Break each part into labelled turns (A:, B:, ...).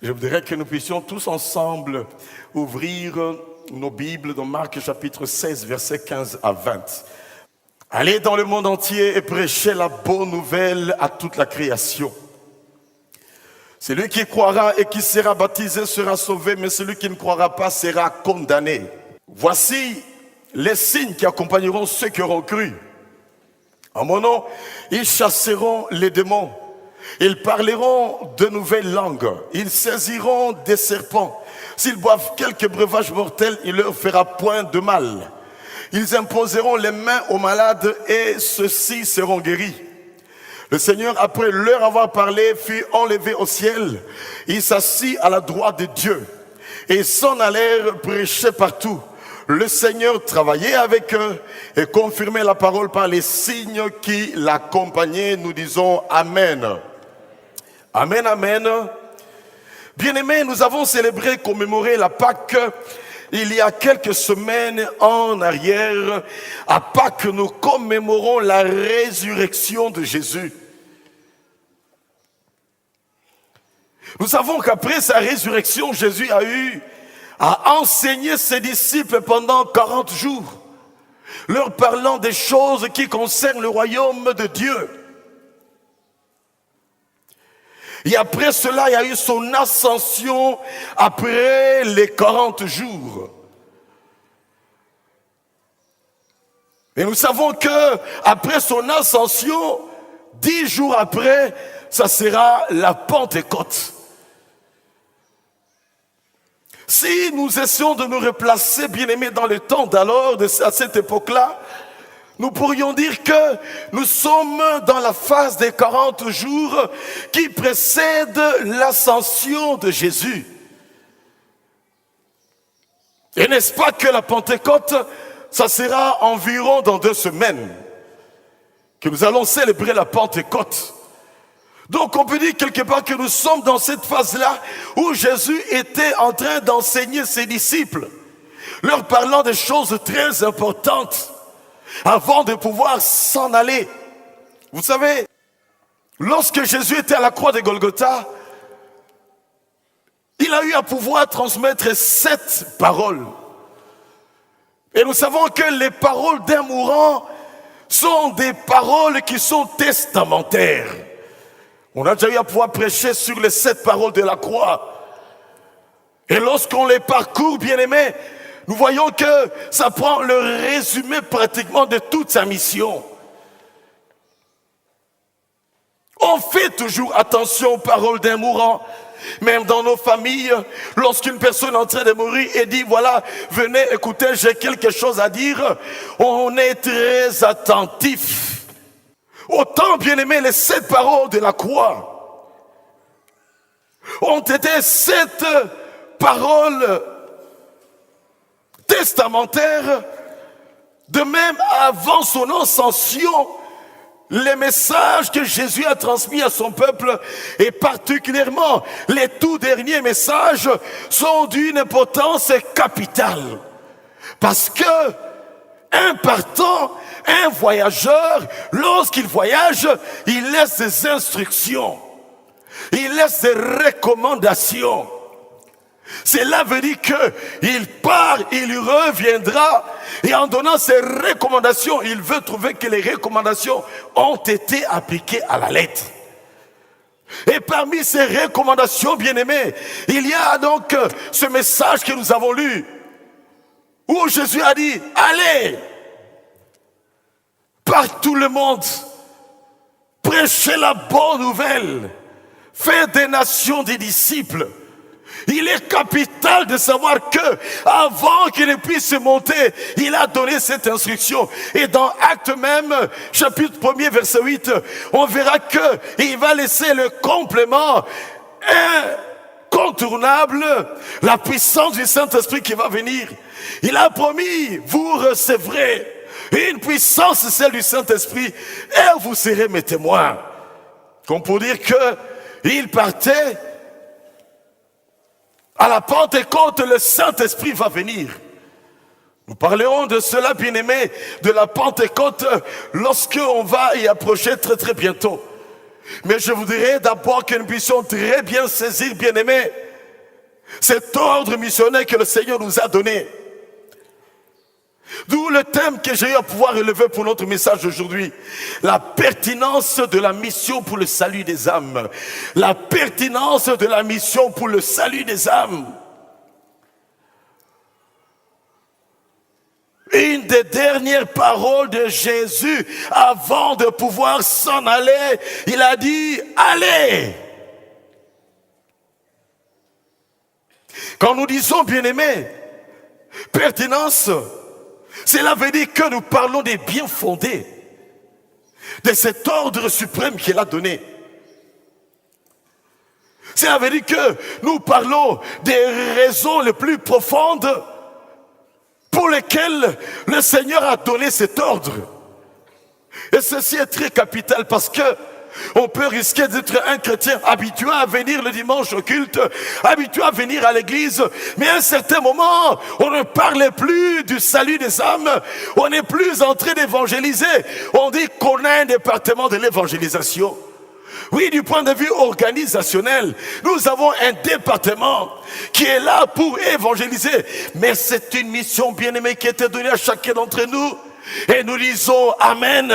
A: Je voudrais que nous puissions tous ensemble ouvrir nos Bibles dans Marc chapitre 16, versets 15 à 20. Allez dans le monde entier et prêchez la bonne nouvelle à toute la création. Celui qui croira et qui sera baptisé sera sauvé, mais celui qui ne croira pas sera condamné. Voici les signes qui accompagneront ceux qui auront cru. En mon nom, ils chasseront les démons. Ils parleront de nouvelles langues. Ils saisiront des serpents. S'ils boivent quelques breuvages mortels, il ne leur fera point de mal. Ils imposeront les mains aux malades et ceux-ci seront guéris. Le Seigneur, après leur avoir parlé, fut enlevé au ciel. Il s'assit à la droite de Dieu et s'en allèrent prêcher partout. Le Seigneur travaillait avec eux et confirmait la parole par les signes qui l'accompagnaient. Nous disons Amen. Amen, Amen. Bien-aimés, nous avons célébré, commémoré la Pâque il y a quelques semaines en arrière. À Pâques, nous commémorons la résurrection de Jésus. Nous savons qu'après sa résurrection, Jésus a eu à enseigner ses disciples pendant 40 jours, leur parlant des choses qui concernent le royaume de Dieu. Et après cela, il y a eu son ascension après les 40 jours. Et nous savons que après son ascension, 10 jours après, ça sera la Pentecôte. Si nous essayons de nous replacer, bien-aimés, dans le temps d'alors, à cette époque-là, nous pourrions dire que nous sommes dans la phase des 40 jours qui précèdent l'ascension de Jésus. Et n'est-ce pas que la Pentecôte, ça sera environ dans 2 semaines que nous allons célébrer la Pentecôte. Donc on peut dire quelque part que nous sommes dans cette phase-là où Jésus était en train d'enseigner ses disciples, leur parlant des choses très importantes avant de pouvoir s'en aller. Vous savez, lorsque Jésus était à la croix de Golgotha, il a eu à pouvoir transmettre 7 paroles. Et nous savons que les paroles d'un mourant sont des paroles qui sont testamentaires. On a déjà eu à pouvoir prêcher sur les 7 paroles de la croix. Et lorsqu'on les parcourt, bien-aimés, nous voyons que ça prend le résumé pratiquement de toute sa mission. On fait toujours attention aux paroles d'un mourant. Même dans nos familles, lorsqu'une personne est en train de mourir et dit, voilà, venez, écoutez, j'ai quelque chose à dire, on est très attentif. Autant, bien-aimés, les 7 paroles de la croix ont été 7 paroles testamentaires. De même, avant son ascension, les messages que Jésus a transmis à son peuple, et particulièrement les tout derniers messages, sont d'une importance capitale. Parce que un partant, un voyageur, lorsqu'il voyage, il laisse des instructions. Il laisse des recommandations. Cela veut dire qu'il part, il reviendra. Et en donnant ces recommandations, il veut trouver que les recommandations ont été appliquées à la lettre. Et parmi ces recommandations, bien-aimés, il y a donc ce message que nous avons lu, où Jésus a dit, allez, par tout le monde, prêchez la bonne nouvelle, faites des nations des disciples. Il est capital de savoir que, avant qu'il ne puisse monter, il a donné cette instruction. Et dans Actes même, chapitre 1er, verset 8, on verra qu'il va laisser le complément incontournable, la puissance du Saint-Esprit qui va venir. Il a promis, vous recevrez une puissance, celle du Saint-Esprit, et vous serez mes témoins. Comme pour dire qu'il partait à la Pentecôte, le Saint-Esprit va venir. Nous parlerons de cela, bien-aimés, de la Pentecôte, lorsqu'on va y approcher très très bientôt. Mais je voudrais d'abord que nous puissions très bien saisir, bien-aimés, Cet ordre missionnaire que le Seigneur nous a donné. D'où le thème que j'ai eu à pouvoir relever pour notre message aujourd'hui. La pertinence de la mission pour le salut des âmes. La pertinence de la mission pour le salut des âmes. Une des dernières paroles de Jésus avant de pouvoir s'en aller, il a dit « Allez !» Quand nous disons, bien-aimés, pertinence, cela veut dire que nous parlons des biens fondés de cet ordre suprême qu'il a donné. Cela veut dire que nous parlons des raisons les plus profondes pour lesquelles le Seigneur a donné cet ordre. Et ceci est très capital parce que on peut risquer d'être un chrétien habitué à venir le dimanche au culte, habitué à venir à l'église, mais à un certain moment, on ne parlait plus du salut des âmes, on n'est plus en train d'évangéliser. On dit qu'on a un département de l'évangélisation. Oui, du point de vue organisationnel, nous avons un département qui est là pour évangéliser. Mais c'est une mission bien-aimée qui a été donnée à chacun d'entre nous. Et nous disons Amen.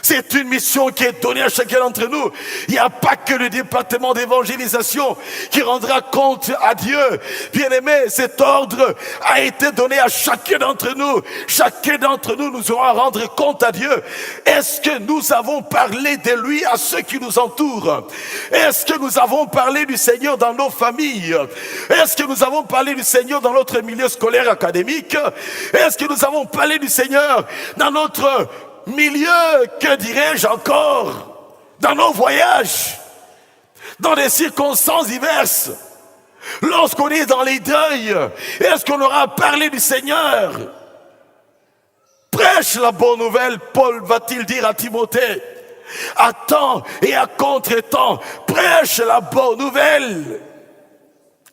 A: C'est une mission qui est donnée à chacun d'entre nous. Il n'y a pas que le département d'évangélisation qui rendra compte à Dieu. Bien-aimé, cet ordre a été donné à chacun d'entre nous. Chacun d'entre nous, nous aurons à rendre compte à Dieu. Est-ce que nous avons parlé de lui à ceux qui nous entourent? Est-ce que nous avons parlé du Seigneur dans nos familles? Est-ce que nous avons parlé du Seigneur dans notre milieu scolaire académique? Est-ce que nous avons parlé du Seigneur dans notre milieu, que dirais-je encore, dans nos voyages, dans des circonstances diverses, lorsqu'on est dans les deuils, est-ce qu'on aura parlé du Seigneur? Prêche la bonne nouvelle, Paul va-t-il dire à Timothée, à temps et à contre-temps, prêche la bonne nouvelle.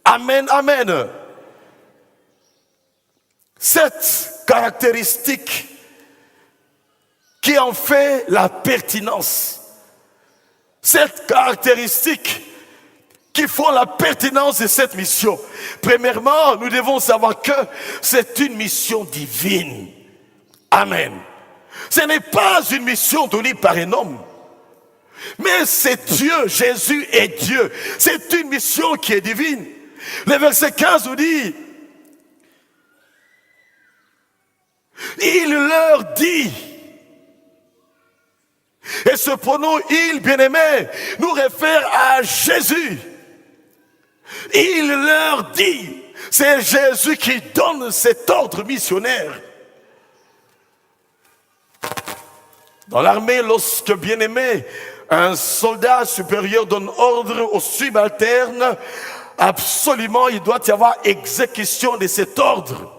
A: Amen, amen. Cette caractéristique qui en fait la pertinence. Cette caractéristique qui font la pertinence de cette mission. Premièrement, nous devons savoir que c'est une mission divine. Amen. Ce n'est pas une mission donnée par un homme. Mais c'est Dieu, Jésus est Dieu. C'est une mission qui est divine. Le verset 15 nous dit, il leur dit, et ce pronom « il », bien-aimé, nous réfère à Jésus. Il leur dit, c'est Jésus qui donne cet ordre missionnaire. Dans l'armée, lorsque, bien-aimé, un soldat supérieur donne ordre aux subalternes, absolument, il doit y avoir exécution de cet ordre.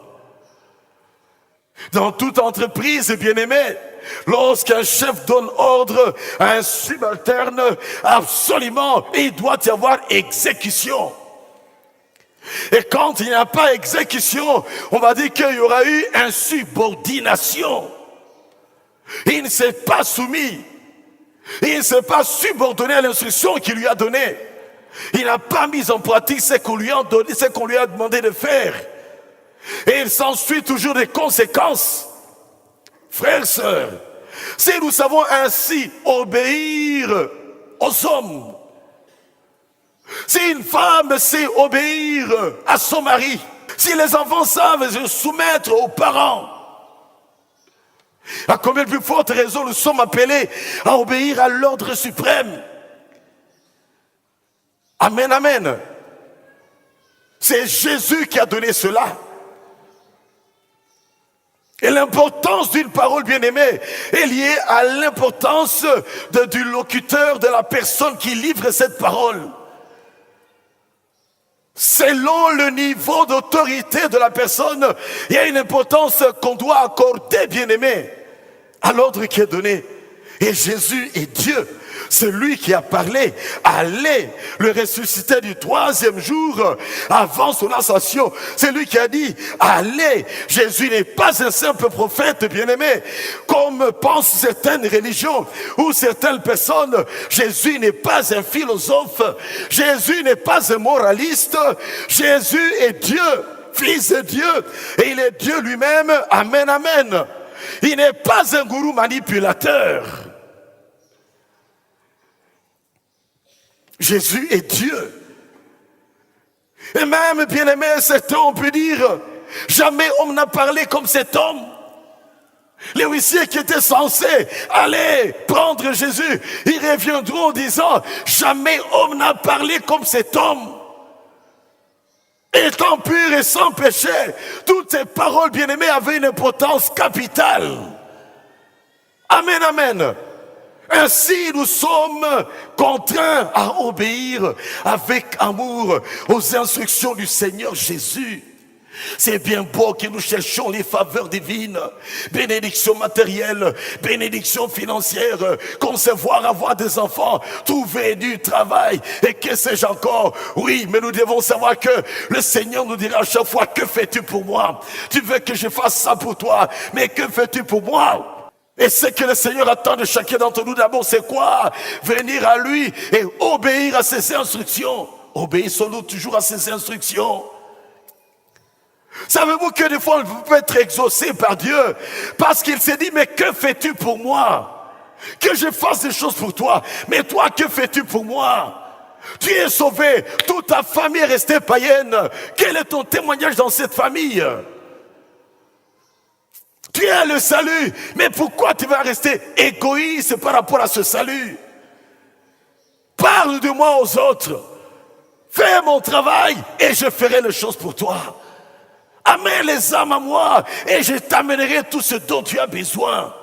A: Dans toute entreprise, bien-aimé, lorsqu'un chef donne ordre à un subalterne, absolument, il doit y avoir exécution. Et quand il n'y a pas exécution, on va dire qu'il y aura eu insubordination. Il ne s'est pas soumis. Il ne s'est pas subordonné à l'instruction qu'il lui a donnée. Il n'a pas mis en pratique ce qu'on lui a donné, ce qu'on lui a demandé de faire. Et il s'ensuit toujours des conséquences. Frères, sœurs, si nous savons ainsi obéir aux hommes, si une femme sait obéir à son mari, si les enfants savent se soumettre aux parents, à combien de plus forte raison nous sommes appelés à obéir à l'ordre suprême. Amen, amen. C'est Jésus qui a donné cela. Et l'importance d'une parole bien-aimée est liée à l'importance du locuteur, de la personne qui livre cette parole. Selon le niveau d'autorité de la personne, il y a une importance qu'on doit accorder, bien-aimé, à l'ordre qui est donné. Et Jésus est Dieu. C'est lui qui a parlé. Allez, le ressuscité du troisième jour, avant son ascension. C'est lui qui a dit, allez. Jésus n'est pas un simple prophète, bien-aimé. Comme pensent certaines religions ou certaines personnes, Jésus n'est pas un philosophe. Jésus n'est pas un moraliste. Jésus est Dieu, Fils de Dieu. Et il est Dieu lui-même. Amen, amen. Il n'est pas un gourou manipulateur. Jésus est Dieu. Et même, bien-aimé, cet homme, on peut dire, jamais homme n'a parlé comme cet homme. Les huissiers qui étaient censés aller prendre Jésus, ils reviendront en disant, jamais homme n'a parlé comme cet homme. Étant pur et sans péché, toutes ces paroles, bien-aimées, avaient une importance capitale. Amen, amen. Ainsi, nous sommes contraints à obéir avec amour aux instructions du Seigneur Jésus. C'est bien beau que nous cherchions les faveurs divines, bénédiction matérielle, bénédiction financière, concevoir, avoir des enfants, trouver du travail et que sais-je encore. Oui, mais nous devons savoir que le Seigneur nous dira à chaque fois, que fais-tu pour moi? Tu veux que je fasse ça pour toi, mais que fais-tu pour moi? Et ce que le Seigneur attend de chacun d'entre nous d'abord, c'est quoi? Venir à lui et obéir à ses instructions. Obéissons-nous toujours à ses instructions. Savez-vous que des fois on peut être exaucé par Dieu parce qu'il s'est dit, mais que fais-tu pour moi? Que je fasse des choses pour toi, mais toi, que fais-tu pour moi? Tu es sauvé, toute ta famille est restée païenne. Quel est ton témoignage dans cette famille? Tu as le salut, mais pourquoi tu vas rester égoïste par rapport à ce salut? Parle de moi aux autres. Fais mon travail et je ferai les choses pour toi. Amène les âmes à moi et je t'amènerai tout ce dont tu as besoin.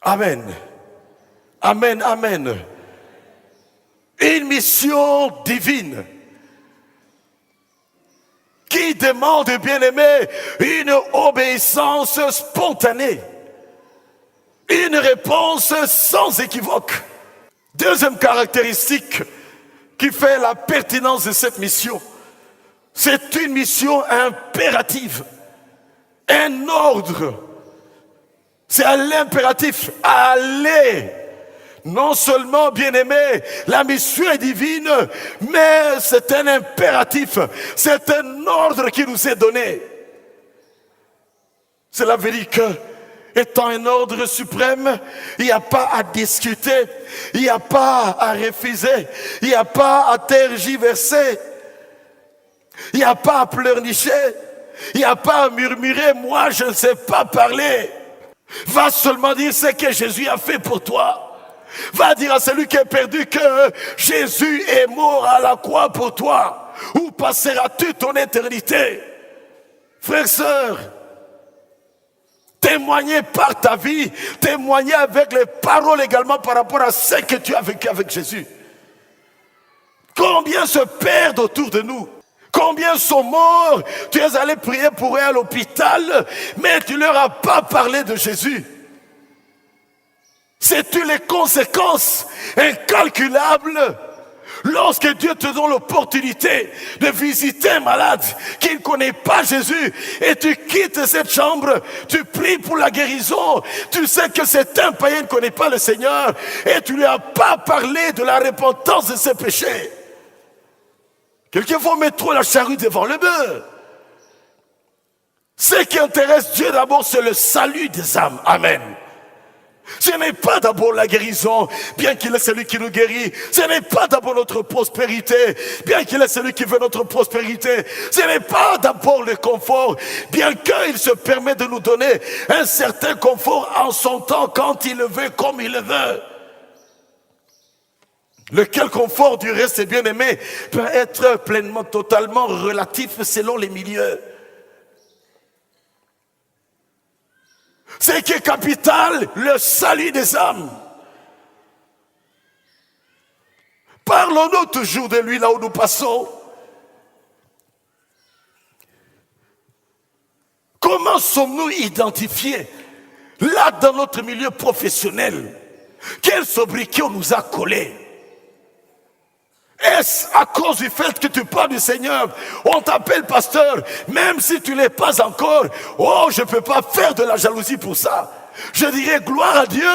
A: Amen. Amen, amen. Une mission divine qui demande, bien-aimé, une obéissance spontanée. Une réponse sans équivoque. Deuxième caractéristique qui fait la pertinence de cette mission. C'est une mission impérative, un ordre. C'est à l'impératif, allez. Non seulement, bien-aimé, la mission est divine, mais c'est un impératif, c'est un ordre qui nous est donné. Cela veut dire que, étant un ordre suprême, il n'y a pas à discuter, il n'y a pas à refuser, il n'y a pas à tergiverser. Il n'y a pas à pleurnicher. Il n'y a pas à murmurer. Moi, je ne sais pas parler. Va seulement dire ce que Jésus a fait pour toi. Va dire à celui qui est perdu que Jésus est mort à la croix pour toi. Où passeras-tu ton éternité? Frères, sœurs, témoignez par ta vie. Témoignez avec les paroles également par rapport à ce que tu as vécu avec Jésus. Combien se perdent autour de nous? Combien sont morts? Tu es allé prier pour eux à l'hôpital, mais tu ne leur as pas parlé de Jésus. Sais-tu les conséquences incalculables lorsque Dieu te donne l'opportunité de visiter un malade qui ne connaît pas Jésus et tu quittes cette chambre, tu pries pour la guérison, tu sais que c'est un païen qui ne connaît pas le Seigneur et tu ne lui as pas parlé de la repentance de ses péchés. Quelquefois, on met trop la charrue devant le bœuf. Ce qui intéresse Dieu d'abord, c'est le salut des âmes. Amen. Ce n'est pas d'abord la guérison, bien qu'il est celui qui nous guérit. Ce n'est pas d'abord notre prospérité, bien qu'il est celui qui veut notre prospérité. Ce n'est pas d'abord le confort, bien qu'il se permet de nous donner un certain confort en son temps, quand il le veut, comme il le veut. Lequel confort du reste, bien aimé, peut être pleinement, totalement relatif selon les milieux. C'est qui est capital, le salut des âmes. Parlons-nous toujours de lui là où nous passons. Comment sommes-nous identifiés là dans notre milieu professionnel? Quel sobriquet on nous a collé? Est-ce à cause du fait que tu parles du Seigneur? On t'appelle pasteur, même si tu ne l'es pas encore. Oh, je ne peux pas faire de la jalousie pour ça. Je dirais gloire à Dieu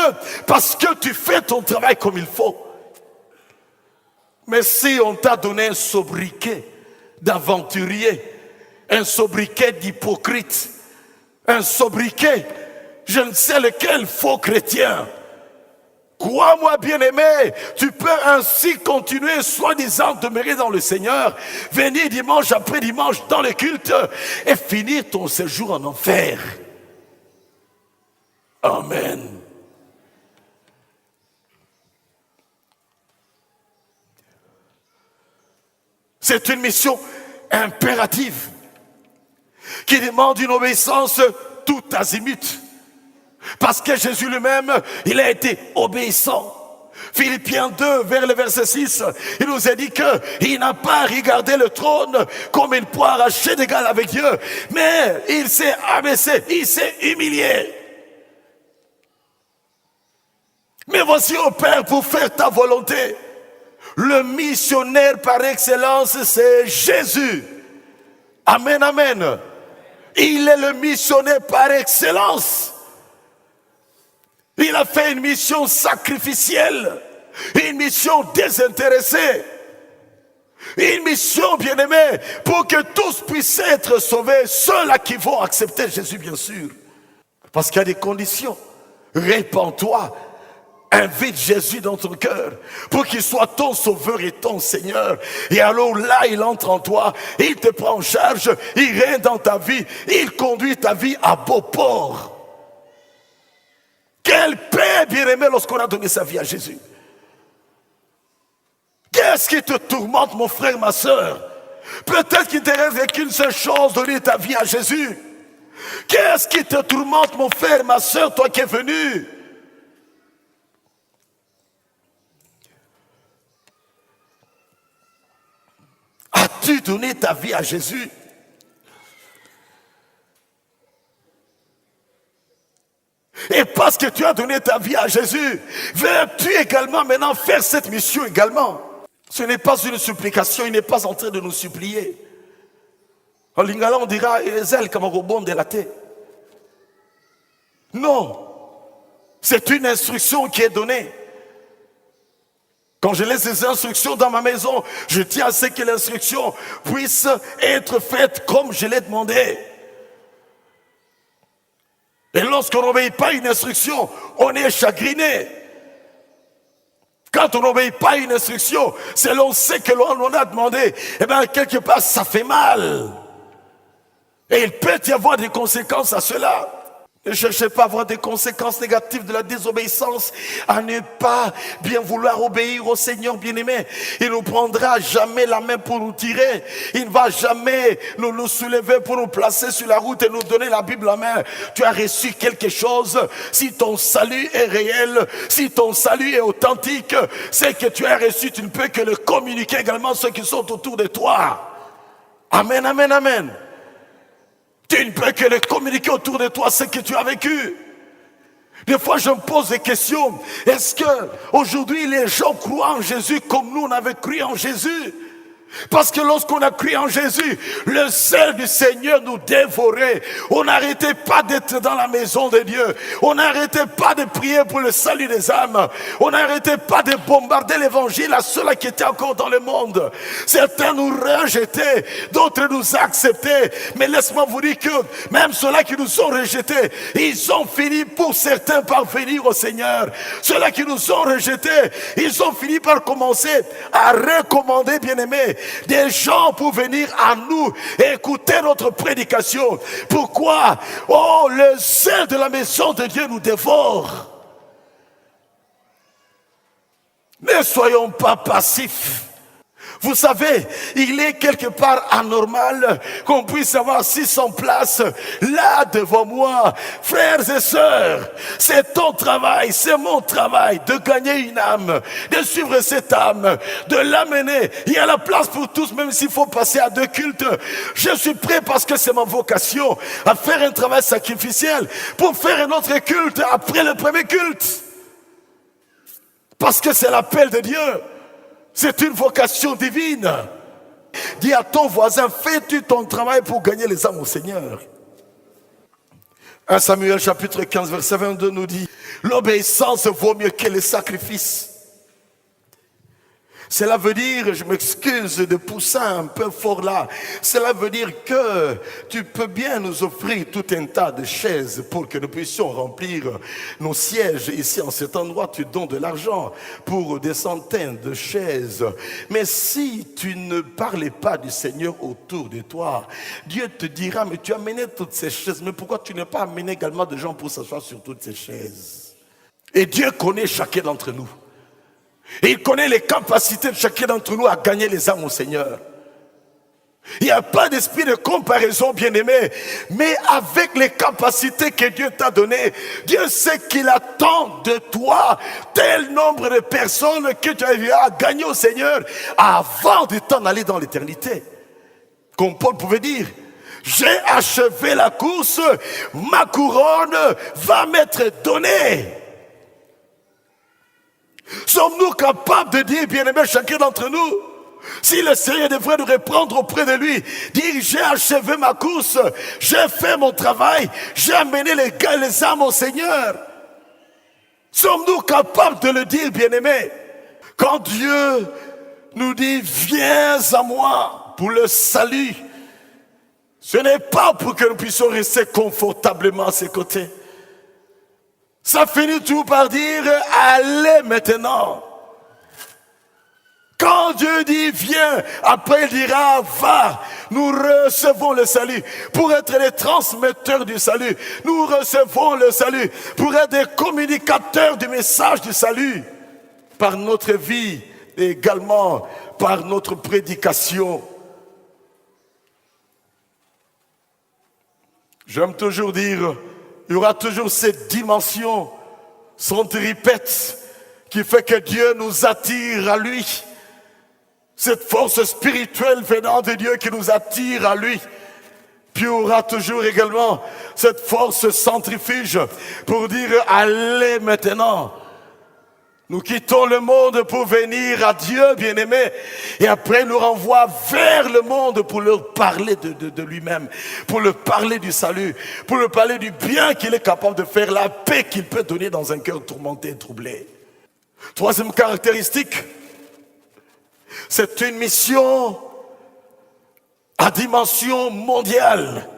A: parce que tu fais ton travail comme il faut. Mais si on t'a donné un sobriquet d'aventurier, un sobriquet d'hypocrite, un sobriquet, je ne sais lequel, faux chrétien, crois-moi bien-aimé, tu peux ainsi continuer soi-disant demeurer dans le Seigneur, venir dimanche après dimanche dans le culte et finir ton séjour en enfer. Amen. C'est une mission impérative qui demande une obéissance tout azimut. Parce que Jésus lui-même, il a été obéissant. Philippiens 2, vers le verset 6, il nous a dit qu'il n'a pas regardé le trône comme il pourrait arracher d'égal avec Dieu, mais il s'est abaissé, il s'est humilié. Mais voici au Père pour faire ta volonté. Le missionnaire par excellence, c'est Jésus. Amen, amen. Il est le missionnaire par excellence. Il a fait une mission sacrificielle, une mission désintéressée, une mission bien-aimée pour que tous puissent être sauvés, ceux-là qui vont accepter Jésus bien sûr. Parce qu'il y a des conditions. Répands-toi, invite Jésus dans ton cœur pour qu'il soit ton sauveur et ton Seigneur. Et alors là, il entre en toi, il te prend en charge, il règne dans ta vie, il conduit ta vie à beau port. Quelle paix, bien-aimé, lorsqu'on a donné sa vie à Jésus. Qu'est-ce qui te tourmente, mon frère, ma soeur? Peut-être qu'il te reste qu'une seule chose, donner ta vie à Jésus. Qu'est-ce qui te tourmente, mon frère, ma soeur, toi qui es venu? As-tu donné ta vie à Jésus? Et parce que tu as donné ta vie à Jésus, veux-tu également maintenant faire cette mission également? Ce n'est pas une supplication, il n'est pas en train de nous supplier. En lingala, on dira, Ezel comme un robot de la tête. Non, c'est une instruction qui est donnée. Quand je laisse des instructions dans ma maison, je tiens à ce que l'instruction puisse être faite comme je l'ai demandé. Et lorsqu'on n'obéit pas à une instruction, on est chagriné. Quand on n'obéit pas à une instruction, selon ce que l'on a demandé, eh bien, quelque part, ça fait mal. Et il peut y avoir des conséquences à cela. Ne cherchez pas à avoir des conséquences négatives de la désobéissance, à ne pas bien vouloir obéir au Seigneur bien-aimé. Il ne nous prendra jamais la main pour nous tirer. Il ne va jamais nous soulever pour nous placer sur la route et nous donner la Bible en main. Tu as reçu quelque chose. Si ton salut est réel, si ton salut est authentique, c'est que tu as reçu, tu ne peux que le communiquer également à ceux qui sont autour de toi. Amen, amen, amen. Tu ne peux que le communiquer autour de toi ce que tu as vécu. Des fois, je me pose des questions. Est-ce que aujourd'hui les gens croient en Jésus comme nous on avait cru en Jésus? Parce que lorsqu'on a cru en Jésus, le zèle du Seigneur nous dévorait. On n'arrêtait pas d'être dans la maison de Dieu. On n'arrêtait pas de prier pour le salut des âmes. On n'arrêtait pas de bombarder l'évangile à ceux-là qui étaient encore dans le monde. Certains nous rejetaient, d'autres nous acceptaient. Mais laisse-moi vous dire que même ceux-là qui nous ont rejetés, ils ont fini pour certains par venir au Seigneur. Ceux-là qui nous ont rejetés, ils ont fini par commencer à recommander, bien-aimés, des gens pour venir à nous et écouter notre prédication. Pourquoi? Oh, le zèle de la maison de Dieu nous dévore. Ne soyons pas passifs. Vous savez, il est quelque part anormal qu'on puisse avoir 600 places là devant moi. Frères et sœurs, c'est ton travail, c'est mon travail de gagner une âme, de suivre cette âme, de l'amener. Il y a la place pour tous, même s'il faut passer à 2 cultes. Je suis prêt parce que c'est ma vocation à faire un travail sacrificiel pour faire un autre culte après le premier culte. Parce que c'est l'appel de Dieu. C'est une vocation divine. Dis à ton voisin, fais-tu ton travail pour gagner les âmes au Seigneur. 1 Samuel chapitre 15 verset 22 nous dit, l'obéissance vaut mieux que les sacrifices. Cela veut dire, je m'excuse de pousser un peu fort là, cela veut dire que tu peux bien nous offrir tout un tas de chaises pour que nous puissions remplir nos sièges ici en cet endroit. Tu donnes de l'argent pour des centaines de chaises. Mais si tu ne parlais pas du Seigneur autour de toi, Dieu te dira, mais tu as amené toutes ces chaises, mais pourquoi tu n'as pas amené également des gens pour s'asseoir sur toutes ces chaises? Et Dieu connaît chacun d'entre nous. Et il connaît les capacités de chacun d'entre nous à gagner les âmes au Seigneur. Il n'y a pas d'esprit de comparaison, bien-aimé, mais avec les capacités que Dieu t'a données, Dieu sait qu'il attend de toi tel nombre de personnes que tu arriveras à gagner au Seigneur avant de t'en aller dans l'éternité. Comme Paul pouvait dire, j'ai achevé la course, ma couronne va m'être donnée. Sommes-nous capables de dire, bien-aimé, chacun d'entre nous, si le Seigneur devrait nous reprendre auprès de lui, dire, j'ai achevé ma course, j'ai fait mon travail, j'ai amené les âmes au Seigneur. Sommes-nous capables de le dire, bien-aimé? Quand Dieu nous dit, viens à moi pour le salut, ce n'est pas pour que nous puissions rester confortablement à ses côtés. Ça finit tout par dire, allez maintenant. Quand Dieu dit, viens, après il dira, va, nous recevons le salut. Pour être les transmetteurs du salut, nous recevons le salut. Pour être des communicateurs du message du salut, par notre vie et également par notre prédication. J'aime toujours dire, il y aura toujours cette dimension centripète qui fait que Dieu nous attire à lui. Cette force spirituelle venant de Dieu qui nous attire à lui. Puis il y aura toujours également cette force centrifuge pour dire allez maintenant. Nous quittons le monde pour venir à Dieu, bien-aimé, et après il nous renvoie vers le monde pour leur parler de lui-même, pour leur parler du salut, pour leur parler du bien qu'il est capable de faire, la paix qu'il peut donner dans un cœur tourmenté et troublé. Troisième caractéristique, c'est une mission à dimension mondiale.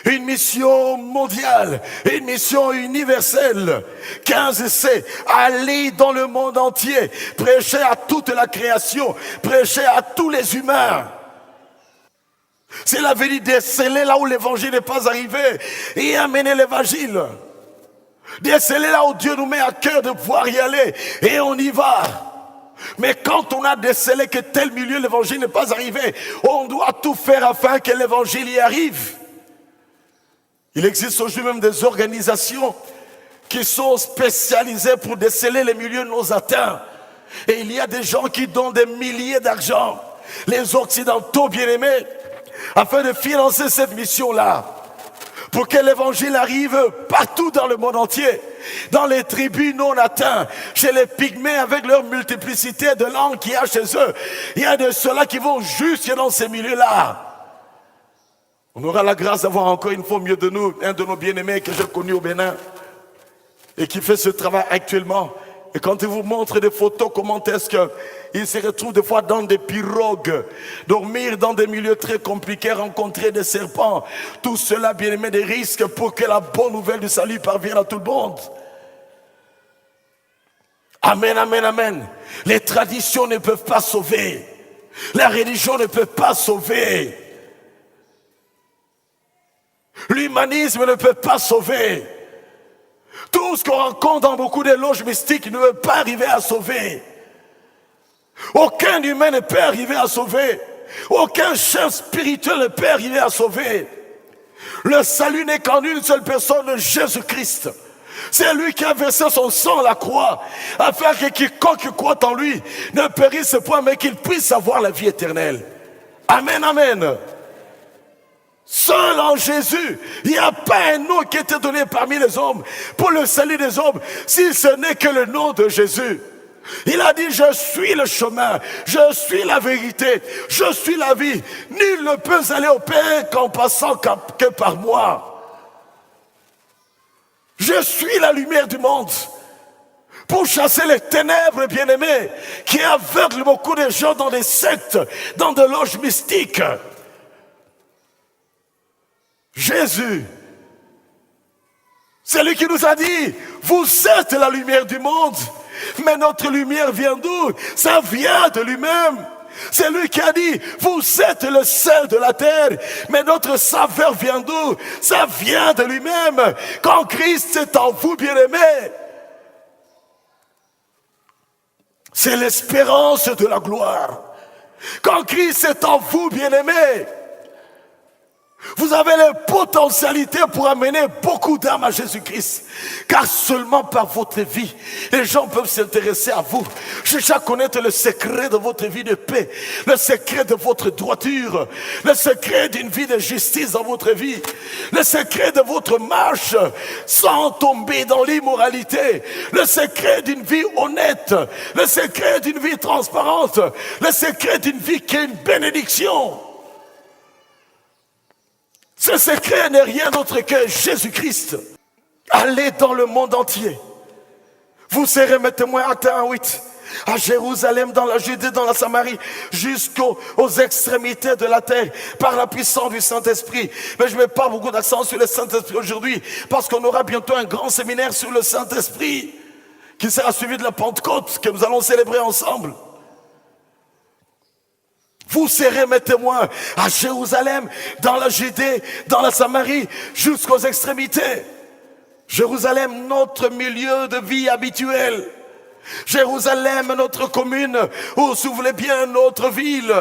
A: Une mission mondiale, une mission universelle. 15c, allez dans le monde entier, prêchez à toute la création, prêchez à tous les humains. C'est la vérité, déceler là où l'évangile n'est pas arrivé et amener l'évangile. Déceler là où Dieu nous met à cœur de pouvoir y aller et on y va. Mais quand on a décelé que tel milieu l'évangile n'est pas arrivé, on doit tout faire afin que l'évangile y arrive. Il existe aujourd'hui même des organisations qui sont spécialisées pour déceler les milieux non atteints. Et il y a des gens qui donnent des milliers d'argent, les occidentaux bien-aimés, afin de financer cette mission-là. Pour que l'évangile arrive partout dans le monde entier. Dans les tribus non atteintes, chez les pygmées avec leur multiplicité de langues qu'il y a chez eux. Il y a de ceux-là qui vont jusque dans ces milieux-là. On aura la grâce d'avoir encore une fois au milieu de nous un de nos bien-aimés que j'ai connu au Bénin et qui fait ce travail actuellement. Et quand il vous montre des photos, comment est-ce qu'il se retrouve des fois dans des pirogues, dormir dans des milieux très compliqués, rencontrer des serpents. Tout cela, bien-aimé, des risques pour que la bonne nouvelle du salut parvienne à tout le monde. Amen, amen, amen. Les traditions ne peuvent pas sauver. La religion ne peut pas sauver. L'humanisme ne peut pas sauver. Tout ce qu'on rencontre dans beaucoup de loges mystiques ne peut pas arriver à sauver. Aucun humain ne peut arriver à sauver. Aucun chef spirituel ne peut arriver à sauver. Le salut n'est qu'en une seule personne, Jésus-Christ. C'est lui qui a versé son sang à la croix, afin que quiconque croit en lui ne périsse point, mais qu'il puisse avoir la vie éternelle. Amen, amen. Seul en Jésus, il n'y a pas un nom qui a été donné parmi les hommes pour le salut des hommes, si ce n'est que le nom de Jésus. Il a dit, je suis le chemin, je suis la vérité, je suis la vie. Nul ne peut aller au Père qu'en passant que par moi. Je suis la lumière du monde. Pour chasser les ténèbres, bien-aimés, qui aveuglent beaucoup de gens dans des sectes, dans des loges mystiques. Jésus, c'est lui qui nous a dit, vous êtes la lumière du monde. Mais notre lumière vient d'où? Ça vient de lui-même. C'est lui qui a dit, vous êtes le sel de la terre, mais notre saveur vient d'où? Ça vient de lui-même. Quand Christ est en vous, bien-aimés, c'est l'espérance de la gloire. Quand Christ est en vous, bien-aimés, vous avez les potentialités pour amener beaucoup d'âmes à Jésus-Christ. Car seulement par votre vie, les gens peuvent s'intéresser à vous. Cherchez à connaître le secret de votre vie de paix, le secret de votre droiture, le secret d'une vie de justice dans votre vie, le secret de votre marche sans tomber dans l'immoralité, le secret d'une vie honnête, le secret d'une vie transparente, le secret d'une vie qui est une bénédiction. Ce secret n'est rien d'autre que Jésus-Christ. Allez dans le monde entier. Vous serez mes témoins, Actes 1:8. À Jérusalem, dans la Judée, dans la Samarie, jusqu'aux extrémités de la terre, par la puissance du Saint-Esprit. Mais je ne mets pas beaucoup d'accent sur le Saint-Esprit aujourd'hui, parce qu'on aura bientôt un grand séminaire sur le Saint-Esprit, qui sera suivi de la Pentecôte, que nous allons célébrer ensemble. Vous serez mes témoins à Jérusalem, dans la Judée, dans la Samarie, jusqu'aux extrémités. Jérusalem, notre milieu de vie habituel. Jérusalem, notre commune, ou si vous voulez bien, notre ville.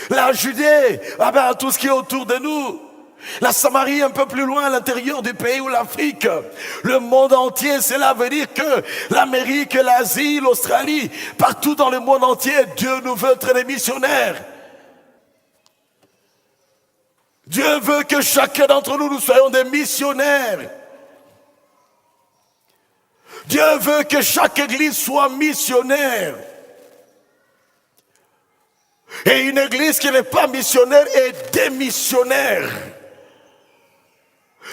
A: La Judée, tout ce qui est autour de nous. La Samarie, un peu plus loin, à l'intérieur du pays, ou l'Afrique. Le monde entier, cela veut dire que l'Amérique, l'Asie, l'Australie, partout dans le monde entier, Dieu nous veut être des missionnaires. Dieu veut que chacun d'entre nous, nous soyons des missionnaires. Dieu veut que chaque église soit missionnaire. Et une église qui n'est pas missionnaire est démissionnaire.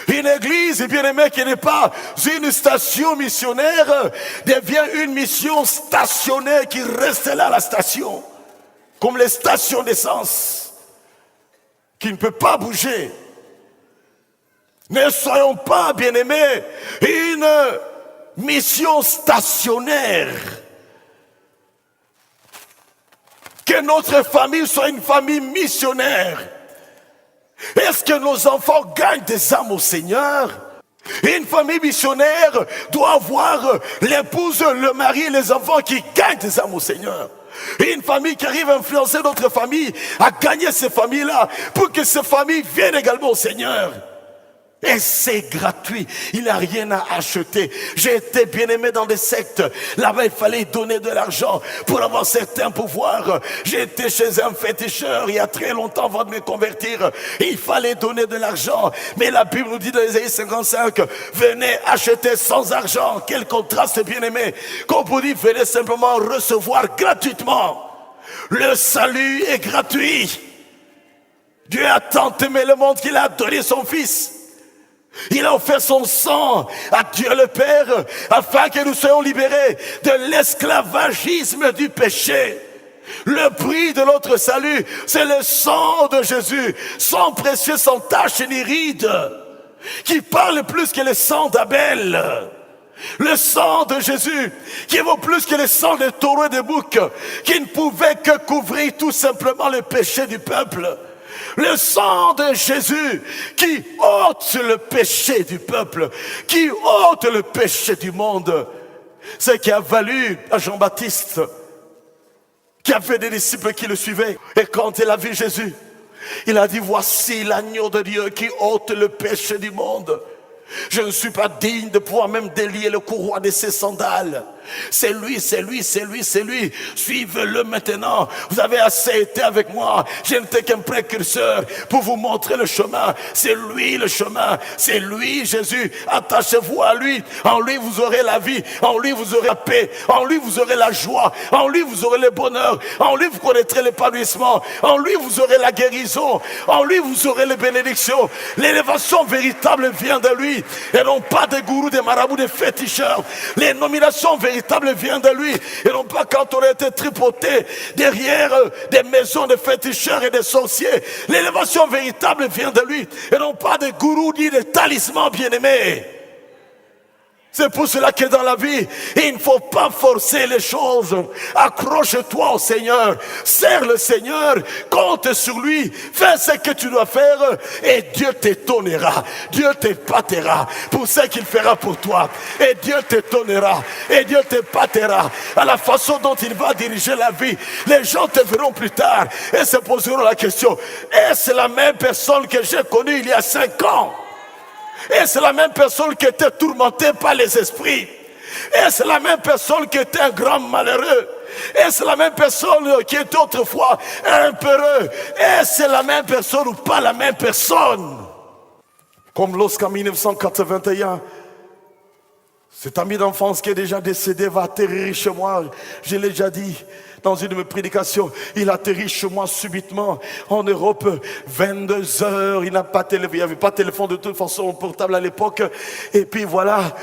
A: Une église, bien aimé, qui n'est pas une station missionnaire, devient une mission stationnaire qui reste là à la station. Comme les stations d'essence, qui ne peut pas bouger. Ne soyons pas, bien aimés, une mission stationnaire. Que notre famille soit une famille missionnaire. Est-ce que nos enfants gagnent des âmes au Seigneur? Une famille missionnaire doit avoir l'épouse, le mari et les enfants qui gagnent des âmes au Seigneur. Une famille qui arrive à influencer d'autres familles, à gagner ces familles-là, pour que ces familles viennent également au Seigneur. Et c'est gratuit, il n'y a rien à acheter. J'ai été bien aimé dans des sectes. Là-bas, il fallait donner de l'argent pour avoir certains pouvoirs. J'ai été chez un féticheur il y a très longtemps avant de me convertir. Il fallait donner de l'argent. Mais la Bible nous dit dans Ésaïe 55, venez acheter sans argent. Quel contraste, bien aimé. Qu'on vous dit, venez simplement recevoir gratuitement. Le salut est gratuit. Dieu a tant aimé le monde qu'il a donné son Fils. Il a offert son sang à Dieu le Père afin que nous soyons libérés de l'esclavagisme du péché. Le prix de notre salut, c'est le sang de Jésus, sang précieux, sans tache ni ride, qui parle plus que le sang d'Abel. Le sang de Jésus, qui vaut plus que le sang des taureaux et des boucs, qui ne pouvait que couvrir tout simplement le péché du peuple. Le sang de Jésus qui ôte le péché du peuple, qui ôte le péché du monde. Ce qui a valu à Jean-Baptiste, qui avait des disciples qui le suivaient. Et quand il a vu Jésus, il a dit, voici l'agneau de Dieu qui ôte le péché du monde. Je ne suis pas digne de pouvoir même délier le courroie de ses sandales. C'est lui, c'est lui, c'est lui, c'est lui. Suivez-le maintenant. Vous avez assez été avec moi. Je n'étais qu'un précurseur pour vous montrer le chemin. C'est lui le chemin. C'est lui Jésus. Attachez-vous à lui. En lui vous aurez la vie. En lui vous aurez la paix. En lui vous aurez la joie. En lui vous aurez le bonheur. En lui vous connaîtrez l'épanouissement. En lui vous aurez la guérison. En lui vous aurez les bénédictions. L'élévation véritable vient de lui. Et non pas des gourous, des marabouts, des féticheurs. Les nominations véritables viennent de lui. Et non pas quand on a été tripoté derrière des maisons de féticheurs et des sorciers. L'élévation véritable vient de lui. Et non pas des gourous ni des talismans bien-aimés. C'est pour cela que dans la vie, il ne faut pas forcer les choses. Accroche-toi au Seigneur, serre le Seigneur, compte sur lui, fais ce que tu dois faire et Dieu t'étonnera, Dieu t'épatera pour ce qu'il fera pour toi. Et Dieu t'étonnera et Dieu t'épatera à la façon dont il va diriger la vie. Les gens te verront plus tard et se poseront la question, est-ce la même personne que j'ai connue il y a 5 ans? Et c'est la même personne qui était tourmentée par les esprits. Et c'est la même personne qui était un grand malheureux. Et c'est la même personne qui était autrefois un peureux. Et c'est la même personne ou pas la même personne. Comme lorsqu'en 1981, cet ami d'enfance qui est déjà décédé va atterrir chez moi. Je l'ai déjà dit dans une de mes prédications. Il atterrit chez moi subitement en Europe, 22 heures. Il n'a pas il n'y avait pas de téléphone de toute façon portable à l'époque. Et puis voilà,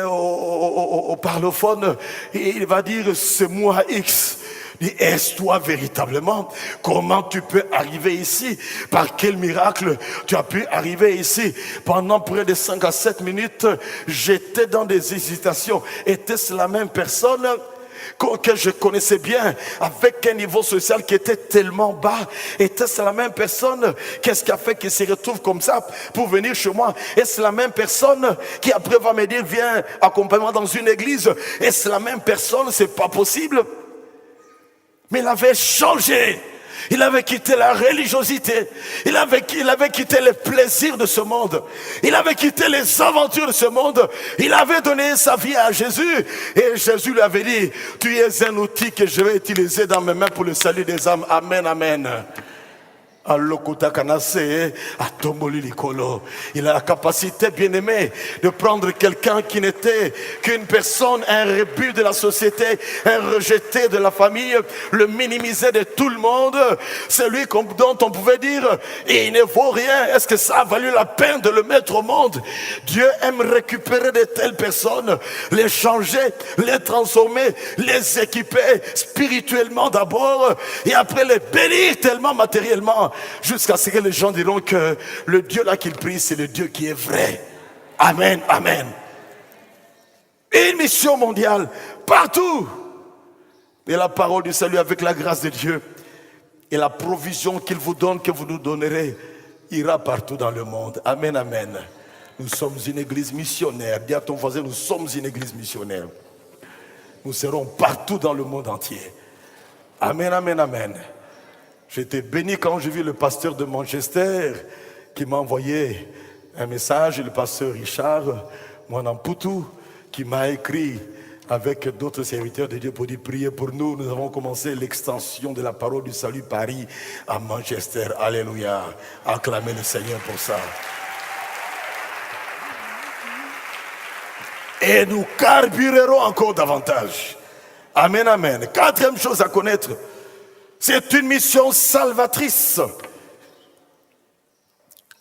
A: au parlophone, il va dire c'est moi X. Dis, est-ce toi véritablement? Comment tu peux arriver ici? Par quel miracle tu as pu arriver ici? Pendant près de 5 à 7 minutes, j'étais dans des hésitations. Était-ce la même personne que je connaissais bien, avec un niveau social qui était tellement bas? Était-ce la même personne? Qu'est-ce qui a fait qu'il se retrouve comme ça pour venir chez moi? Est-ce la même personne qui après va me dire viens accompagne-moi dans une église? Est-ce la même personne? C'est pas possible. Mais il avait changé. Il avait quitté la religiosité. Il avait quitté les plaisirs de ce monde. Il avait quitté les aventures de ce monde. Il avait donné sa vie à Jésus. Et Jésus lui avait dit, tu es un outil que je vais utiliser dans mes mains pour le salut des âmes. Amen, amen. Il a la capacité, bien aimé, de prendre quelqu'un qui n'était qu'une personne, un rebut de la société, un rejeté de la famille, le minimiser de tout le monde, celui dont on pouvait dire il ne vaut rien. Est-ce que ça a valu la peine de le mettre au monde? Dieu aime récupérer de telles personnes, les changer, les transformer, les équiper spirituellement d'abord et après les bénir tellement matériellement, jusqu'à ce que les gens diront que le Dieu là qu'ils prient, c'est le Dieu qui est vrai. Amen, amen. Une mission mondiale, partout. Et la parole du salut avec la grâce de Dieu et la provision qu'il vous donne, que vous nous donnerez, ira partout dans le monde. Amen, amen. Nous sommes une église missionnaire. Dis à ton voisin, nous sommes une église missionnaire. Nous serons partout dans le monde entier. Amen, amen, amen. J'étais béni quand j'ai vu le pasteur de Manchester qui m'a envoyé un message, le pasteur Richard Mwanamputu, qui m'a écrit avec d'autres serviteurs de Dieu pour dire priez pour nous. Nous avons commencé l'extension de la parole du salut Paris à Manchester. Alléluia. Acclamez le Seigneur pour ça. Et nous carburerons encore davantage. Amen, amen. 4e chose à connaître. C'est une mission salvatrice.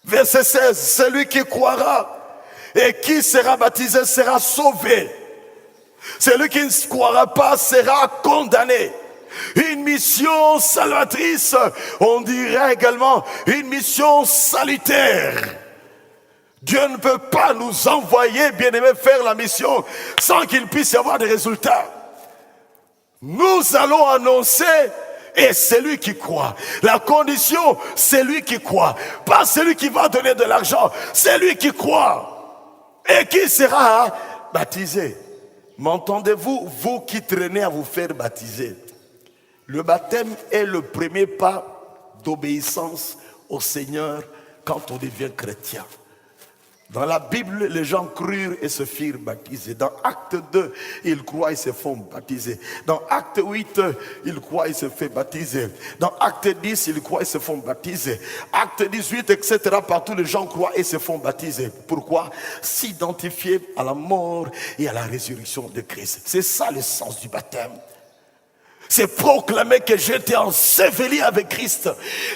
A: Verset 16. Celui qui croira et qui sera baptisé sera sauvé. Celui qui ne croira pas sera condamné. Une mission salvatrice, on dirait également une mission salutaire. Dieu ne peut pas nous envoyer, bien-aimés, faire la mission sans qu'il puisse y avoir des résultats. Nous allons annoncer. Et c'est lui qui croit. La condition, c'est lui qui croit. Pas celui qui va donner de l'argent. C'est lui qui croit. Et qui sera baptisé. M'entendez-vous, vous qui traînez à vous faire baptiser? Le baptême est le premier pas d'obéissance au Seigneur quand on devient chrétien. Dans la Bible, les gens crurent et se firent baptiser. Dans Acte 2, ils croient et se font baptiser. Dans Acte 8, ils croient et se font baptiser. Dans Acte 10, ils croient et se font baptiser. Acte 18, etc. Partout, les gens croient et se font baptiser. Pourquoi? S'identifier à la mort et à la résurrection de Christ. C'est ça le sens du baptême. C'est proclamer que j'étais enseveli avec Christ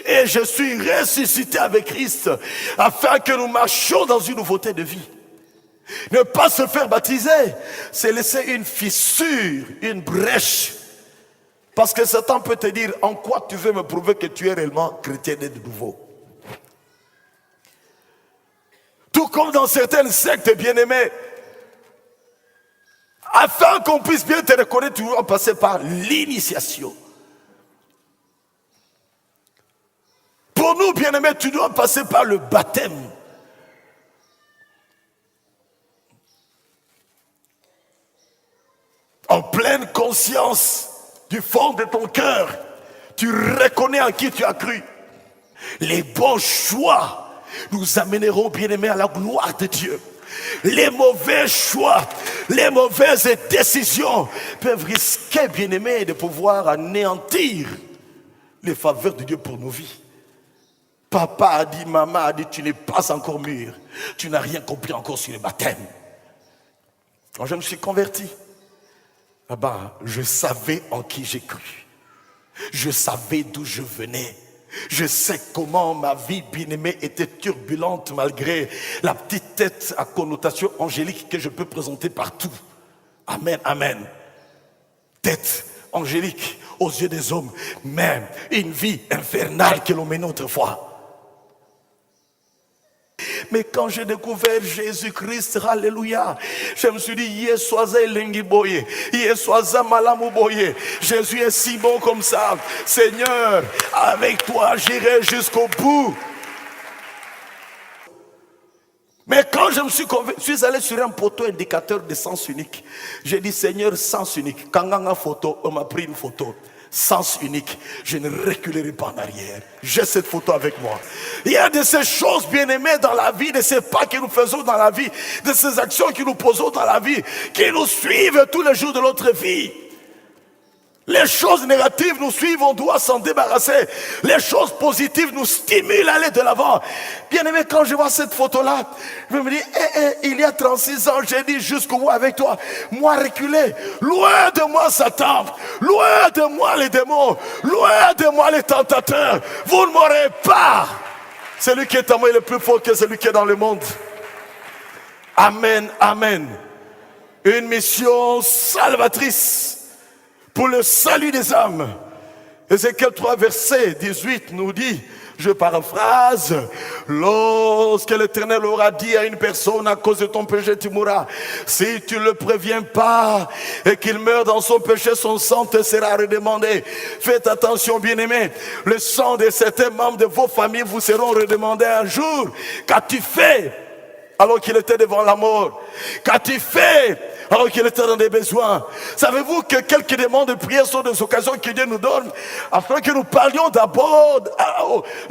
A: et je suis ressuscité avec Christ afin que nous marchions dans une nouveauté de vie. Ne pas se faire baptiser, c'est laisser une fissure, une brèche. Parce que Satan peut te dire, en quoi tu veux me prouver que tu es réellement chrétien et de nouveau? Tout comme dans certaines sectes bien-aimées, afin qu'on puisse bien te reconnaître, tu dois passer par l'initiation. Pour nous, bien-aimés, tu dois passer par le baptême. En pleine conscience du fond de ton cœur, tu reconnais en qui tu as cru. Les bons choix nous amèneront, bien-aimés, à la gloire de Dieu. Les mauvais choix, les mauvaises décisions peuvent risquer, bien-aimés, de pouvoir anéantir les faveurs de Dieu pour nos vies. Papa a dit, maman a dit, tu n'es pas encore mûr. Tu n'as rien compris encore sur le baptême. Quand je me suis converti, là-bas, je savais en qui j'ai cru. Je savais d'où je venais. Je sais comment ma vie bien-aimée était turbulente malgré la petite tête à connotation angélique que je peux présenter partout. Amen, amen. Tête angélique aux yeux des hommes, même une vie infernale que l'on menait autrefois. Mais quand j'ai découvert Jésus-Christ, alléluia, je me suis dit, Jésus est si bon comme ça. Seigneur, avec toi, j'irai jusqu'au bout. Mais quand je me suis convaincu, je suis allé sur un poteau indicateur de sens unique. J'ai dit, Seigneur, sens unique. Quand on a photo, on m'a pris une photo. Sens unique, je ne reculerai pas en arrière. J'ai cette photo avec moi. Il y a de ces choses bien-aimées dans la vie, de ces pas que nous faisons dans la vie, de ces actions que nous posons dans la vie, qui nous suivent tous les jours de notre vie. Les choses négatives nous suivent, on doit s'en débarrasser. Les choses positives nous stimulent à aller de l'avant. Bien aimé, quand je vois cette photo-là, je me dis, il y a 36 ans, j'ai dit jusqu'au bout avec toi. Moi reculé, loin de moi Satan, loin de moi les démons, loin de moi les tentateurs. Vous ne m'aurez pas. Celui qui est en moi est le plus fort que celui qui est dans le monde. Amen, amen. Une mission salvatrice pour le salut des âmes. Ézéchiel 3, verset 18 nous dit, je paraphrase, lorsque l'Éternel aura dit à une personne, à cause de ton péché tu mourras, si tu ne le préviens pas et qu'il meurt dans son péché, son sang te sera redemandé. Faites attention, bien-aimés, le sang de certains membres de vos familles vous seront redemandés un jour. Qu'as-tu fait alors qu'il était devant la mort? Qu'as-tu fait alors qu'il était dans des besoins? Savez-vous que quelques demandes de prière sont des occasions que Dieu nous donne afin que nous parlions d'abord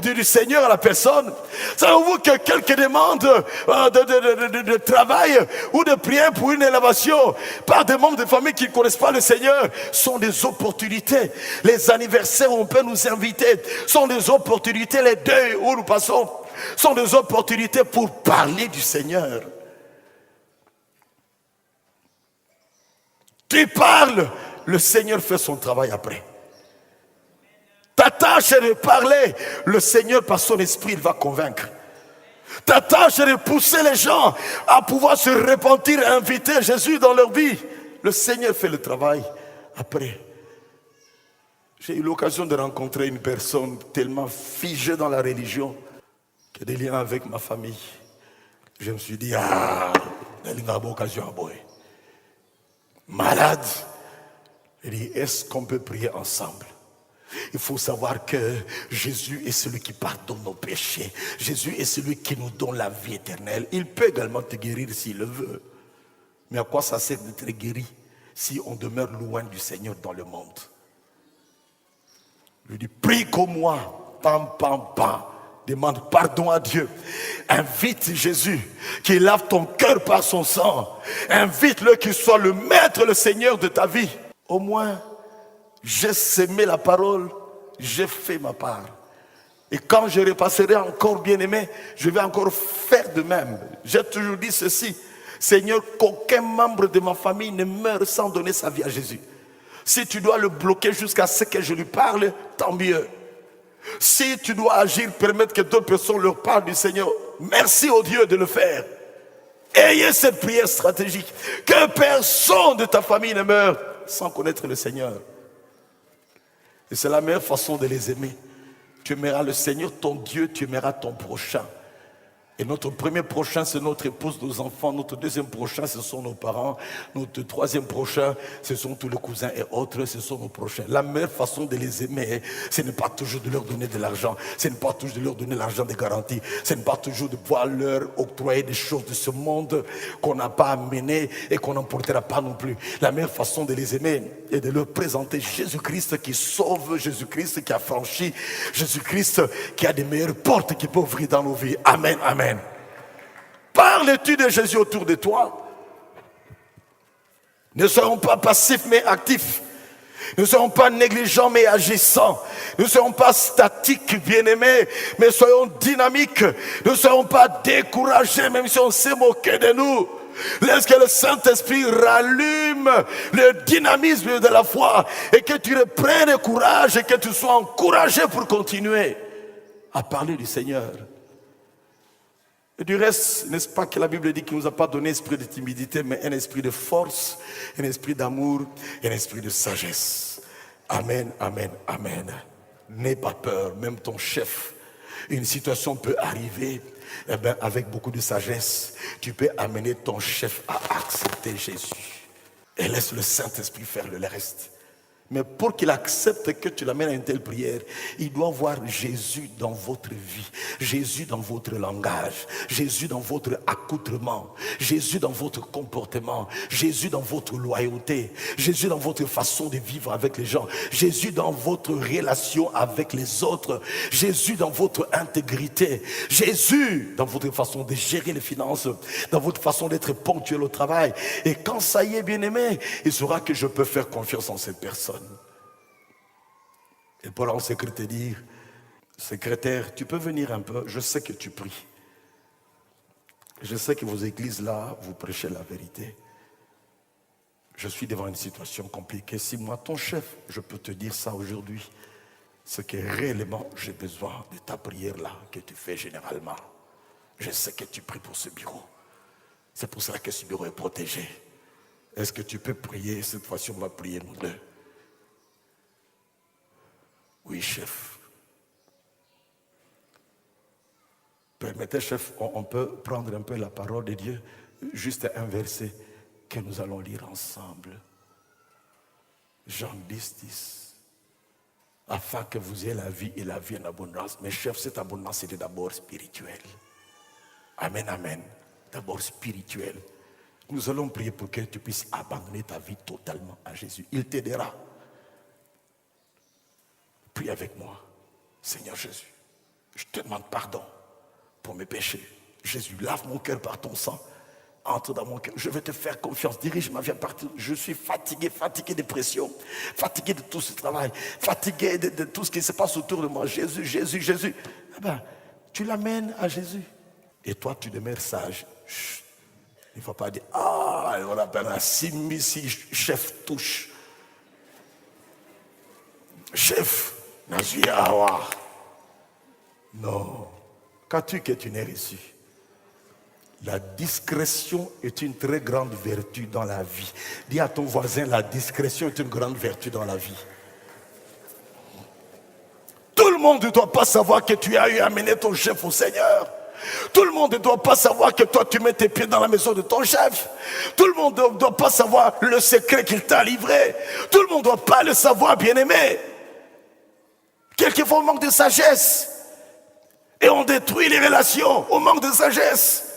A: du Seigneur à la personne? Savez-vous que quelques demandes de travail ou de prière pour une élévation par des membres de famille qui ne connaissent pas le Seigneur sont des opportunités? Les anniversaires où on peut nous inviter sont des opportunités. Les deuils où nous passons sont des opportunités pour parler du Seigneur. Tu parles, le Seigneur fait son travail après. Ta tâche est de parler, le Seigneur par son esprit il va convaincre. Ta tâche est de pousser les gens à pouvoir se repentir et inviter Jésus dans leur vie. Le Seigneur fait le travail après. J'ai eu l'occasion de rencontrer une personne tellement figée dans la religion qui a des liens avec ma famille. Je me suis dit, il y a une occasion à boire. Malade. Il dit, est-ce qu'on peut prier ensemble? Il faut savoir que Jésus est celui qui pardonne nos péchés. Jésus est celui qui nous donne la vie éternelle. Il peut également te guérir s'il le veut. Mais à quoi ça sert d'être guéri si on demeure loin du Seigneur dans le monde? Je lui dis, prie comme moi. Pam, pam, pam. Demande pardon à Dieu. Invite Jésus qui lave ton cœur par son sang. Invite-le qu'il soit le maître, le Seigneur de ta vie. Au moins, j'ai sémé la parole, j'ai fait ma part. Et quand je repasserai encore, bien-aimé, je vais encore faire de même. J'ai toujours dit ceci: Seigneur, qu'aucun membre de ma famille ne meure sans donner sa vie à Jésus. Si tu dois le bloquer jusqu'à ce que je lui parle, tant mieux. Si tu dois agir, permettre que d'autres personnes leur parlent du Seigneur, merci au Dieu de le faire. Ayez cette prière stratégique. Que personne de ta famille ne meure sans connaître le Seigneur. Et c'est la meilleure façon de les aimer. Tu aimeras le Seigneur, ton Dieu, tu aimeras ton prochain. Et notre premier prochain, c'est notre épouse, nos enfants. Notre deuxième prochain, ce sont nos parents. Notre troisième prochain, ce sont tous les cousins et autres, ce sont nos prochains. La meilleure façon de les aimer, ce n'est pas toujours de leur donner de l'argent. Ce n'est pas toujours de leur donner l'argent de garantie. Ce n'est pas toujours de pouvoir leur octroyer des choses de ce monde qu'on n'a pas amené et qu'on n'emportera pas non plus. La meilleure façon de les aimer est de leur présenter Jésus-Christ qui sauve, Jésus-Christ qui a franchi, Jésus-Christ qui a des meilleures portes qui peut ouvrir dans nos vies. Amen, amen. Parles-tu de Jésus autour de toi? Ne soyons pas passifs mais actifs. Ne soyons pas négligents mais agissants. Ne soyons pas statiques, bien-aimés, mais soyons dynamiques. Ne soyons pas découragés même si on s'est moqué de nous. Laisse que le Saint-Esprit rallume le dynamisme de la foi et que tu reprennes courage et que tu sois encouragé pour continuer à parler du Seigneur. Et du reste, n'est-ce pas que la Bible dit qu'il ne nous a pas donné un esprit de timidité, mais un esprit de force, un esprit d'amour et un esprit de sagesse. Amen, amen, amen. N'aie pas peur, même ton chef. Une situation peut arriver, eh bien, avec beaucoup de sagesse, tu peux amener ton chef à accepter Jésus. Et laisse le Saint-Esprit faire le reste. Mais pour qu'il accepte que tu l'amènes à une telle prière, il doit voir Jésus dans votre vie, Jésus dans votre langage, Jésus dans votre accoutrement, Jésus dans votre comportement, Jésus dans votre loyauté, Jésus dans votre façon de vivre avec les gens, Jésus dans votre relation avec les autres, Jésus dans votre intégrité, Jésus dans votre façon de gérer les finances, dans votre façon d'être ponctuel au travail. Et quand ça y est, bien-aimé, il saura que je peux faire confiance en cette personne. Et pour en secrétaire dire, secrétaire, tu peux venir un peu, je sais que tu pries. Je sais que vos églises là, vous prêchez la vérité. Je suis devant une situation compliquée. Si moi, ton chef, je peux te dire ça aujourd'hui, c'est que réellement, j'ai besoin de ta prière là, que tu fais généralement. Je sais que tu pries pour ce bureau. C'est pour cela que ce bureau est protégé. Est-ce que tu peux prier? Cette fois-ci, on va prier nous deux. Oui, chef. Permettez, chef, on peut prendre un peu la parole de Dieu, juste un verset que nous allons lire ensemble. Jean 10, 10. Afin que vous ayez la vie et la vie en abondance. Mais chef, cette abondance, c'est d'abord spirituelle. Amen, amen. D'abord spirituel. Nous allons prier pour que tu puisses abandonner ta vie totalement à Jésus. Il t'aidera. Prie avec moi. Seigneur Jésus, je te demande pardon pour mes péchés. Jésus, lave mon cœur par ton sang. Entre dans mon cœur. Je vais te faire confiance. Dirige ma vie à partir. Je suis fatigué de pression. Fatigué de tout ce travail. Fatigué de tout ce qui se passe autour de moi. Jésus, Jésus, Jésus. Eh ben, tu l'amènes à Jésus. Et toi, tu demeures sage. Chut. Il ne faut pas dire, on appelle un si chef touche. Chef, Nazuyawa. Non. Qu'as-tu que tu n'aies reçu? La discrétion est une très grande vertu dans la vie. Dis à ton voisin, la discrétion est une grande vertu dans la vie. Tout le monde ne doit pas savoir que tu as eu à amener ton chef au Seigneur. Tout le monde ne doit pas savoir que toi tu mets tes pieds dans la maison de ton chef. Tout le monde ne doit pas savoir le secret qu'il t'a livré. Tout le monde ne doit pas le savoir, bien-aimé. Quelquefois on manque de sagesse. Et on détruit les relations au manque de sagesse.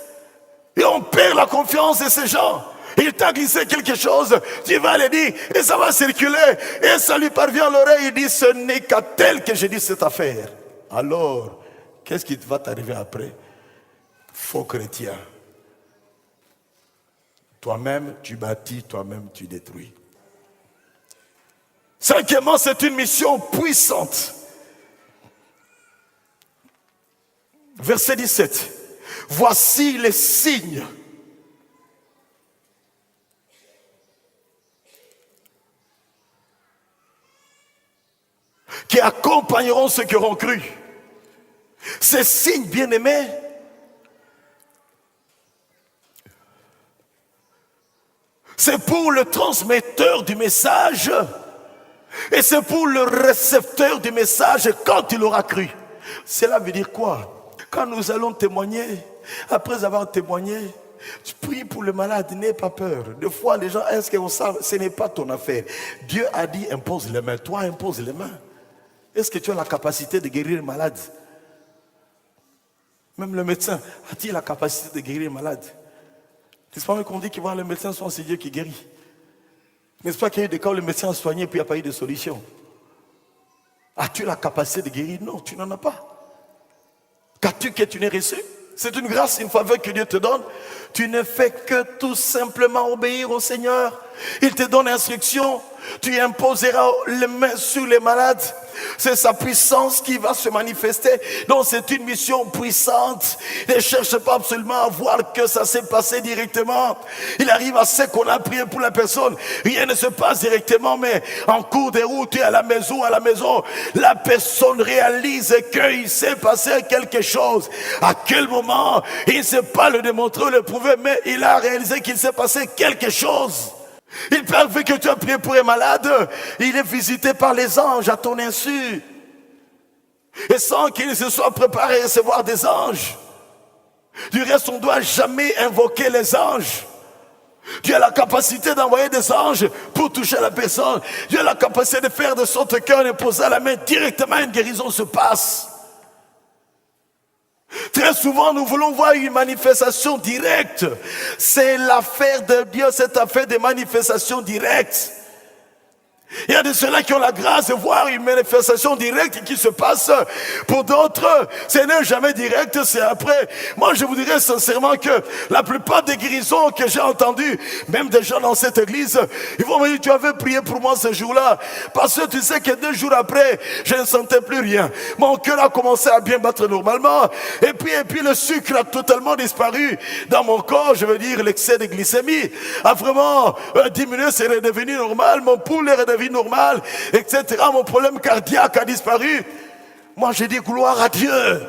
A: Et on perd la confiance de ces gens. Il t'a glissé quelque chose, tu vas le dire, et ça va circuler. Et ça lui parvient à l'oreille, il dit, ce n'est qu'à tel que j'ai dit cette affaire. Alors qu'est-ce qui va t'arriver après? Faux chrétien. Toi-même, tu bâtis, toi-même, tu détruis. Cinquièmement, c'est une mission puissante. Verset 17. Voici les signes qui accompagneront ceux qui auront cru. Ces signes, bien-aimés, c'est pour le transmetteur du message et c'est pour le récepteur du message quand il aura cru. Cela veut dire quoi? Quand nous allons témoigner, après avoir témoigné, tu pries pour le malade, n'aie pas peur. Des fois, les gens, est-ce qu'on sait, ce n'est pas ton affaire. Dieu a dit, impose les mains. Toi, impose les mains. Est-ce que tu as la capacité de guérir le malade? Même le médecin, a-t-il la capacité de guérir le malade? N'est-ce pas qu'on dit qu'il va le médecin, soit c'est Dieu qui guérit? N'est-ce pas qu'il y a eu des cas où le médecin a soigné et puis il n'y a pas eu de solution? As-tu la capacité de guérir? Non, tu n'en as pas. Qu'as-tu que tu n'aies reçu? C'est une grâce, une faveur que Dieu te donne. Tu ne fais que tout simplement obéir au Seigneur. Il te donne instruction. Tu imposeras les mains sur les malades. C'est sa puissance qui va se manifester. Donc c'est une mission puissante. Ne cherche pas absolument à voir que ça s'est passé directement. Il arrive à ce qu'on a prié pour la personne. Rien ne se passe directement, mais en cours de route, à la maison, la personne réalise qu'il s'est passé quelque chose. À quel moment? Il ne sait pas le démontrer ou le prouver, mais il a réalisé qu'il s'est passé quelque chose. Il peut arriver que tu as prié pour un malade, il est visité par les anges à ton insu. Et sans qu'il se soit préparé à recevoir des anges. Du reste, on ne doit jamais invoquer les anges. Dieu a la capacité d'envoyer des anges pour toucher la personne. Dieu a la capacité de faire de sorte qu'en imposant la main directement, une guérison se passe. Très souvent, nous voulons voir une manifestation directe. C'est l'affaire de Dieu, cette affaire de manifestation directe. Il y a de ceux-là qui ont la grâce de voir une manifestation directe qui se passe. Pour d'autres, ce n'est jamais direct, c'est après. Moi, je vous dirais sincèrement que la plupart des guérisons que j'ai entendues, même des gens dans cette église, ils vont me dire, tu avais prié pour moi ce jour-là. Parce que tu sais que 2 jours après, je ne sentais plus rien. Mon cœur a commencé à bien battre normalement. Et puis le sucre a totalement disparu dans mon corps. Je veux dire, l'excès de glycémie a vraiment diminué, c'est redevenu normal. Mon pouls est redevenu normale, etc. Mon problème cardiaque a disparu. Moi, j'ai dit gloire à Dieu.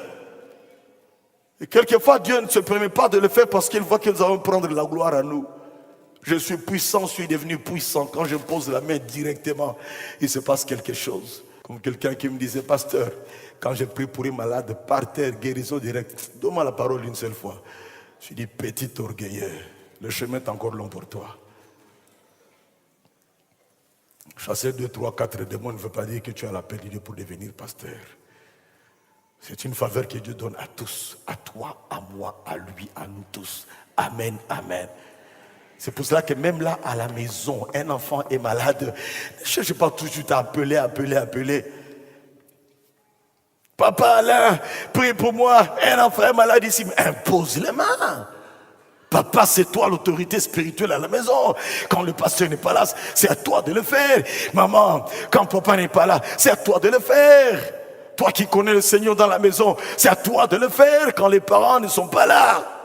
A: Et quelquefois, Dieu ne se permet pas de le faire parce qu'il voit que nous allons prendre la gloire à nous. Je suis puissant, je suis devenu puissant. Quand je pose la main directement, il se passe quelque chose. Comme quelqu'un qui me disait, pasteur, quand j'ai pris pour un malade par terre, guérison directe, donne-moi la parole une seule fois. Je dis, petit orgueilleux, le chemin est encore long pour toi. Chasser 2, 3, 4 démons ne veut pas dire que tu as l'appel de Dieu pour devenir pasteur. C'est une faveur que Dieu donne à tous, à toi, à moi, à lui, à nous tous. Amen, amen. C'est pour cela que même là, à la maison, un enfant est malade. Ne cherche pas toujours à appeler. Papa Alain, prie pour moi. Un enfant est malade ici. Mais impose les mains. Papa, c'est toi l'autorité spirituelle à la maison. Quand le pasteur n'est pas là, c'est à toi de le faire. Maman, quand papa n'est pas là, c'est à toi de le faire. Toi qui connais le Seigneur dans la maison, c'est à toi de le faire quand les parents ne sont pas là.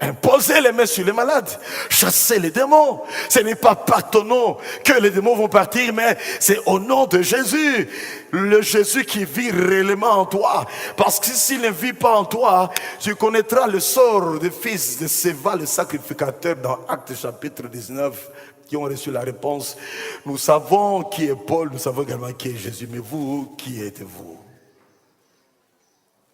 A: Imposez les mains sur les malades. Chassez les démons. Ce n'est pas par ton nom que les démons vont partir, mais c'est au nom de Jésus. Le Jésus qui vit réellement en toi. Parce que s'il ne vit pas en toi, tu connaîtras le sort des fils de Séva, le sacrificateur, dans Actes chapitre 19, qui ont reçu la réponse. Nous savons qui est Paul, nous savons également qui est Jésus. Mais vous, qui êtes-vous?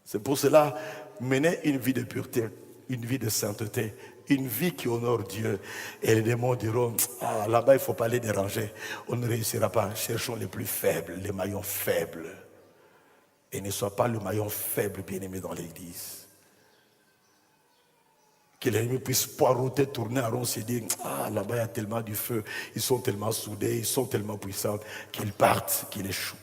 A: C'est pour cela, menez une vie de pureté, une vie de sainteté, une vie qui honore Dieu. Et les démons diront, ah, là-bas il ne faut pas les déranger, on ne réussira pas. Cherchons les plus faibles, les maillons faibles. Et ne sois pas le maillon faible bien-aimé dans l'église. Que l'ennemi puisse poireauter, tourner en rond, se dire, ah, là-bas il y a tellement du feu, ils sont tellement soudés, ils sont tellement puissants, qu'ils partent, qu'ils échouent.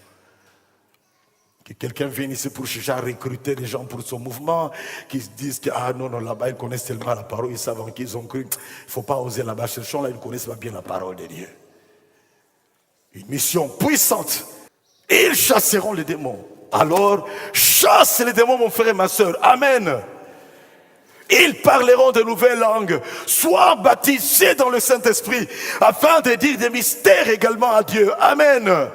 A: Que quelqu'un vienne ici pour chercher à recruter des gens pour son mouvement, qui se disent que non, là-bas ils connaissent tellement la parole, ils savent en qui ils ont cru. Il ne faut pas oser là-bas. Cherchons là, ils connaissent pas bien la parole de Dieu. Une mission puissante. Ils chasseront les démons. Alors, chasse les démons, mon frère et ma soeur. Amen. Ils parleront de nouvelles langues. Sois baptisés dans le Saint-Esprit, afin de dire des mystères également à Dieu. Amen.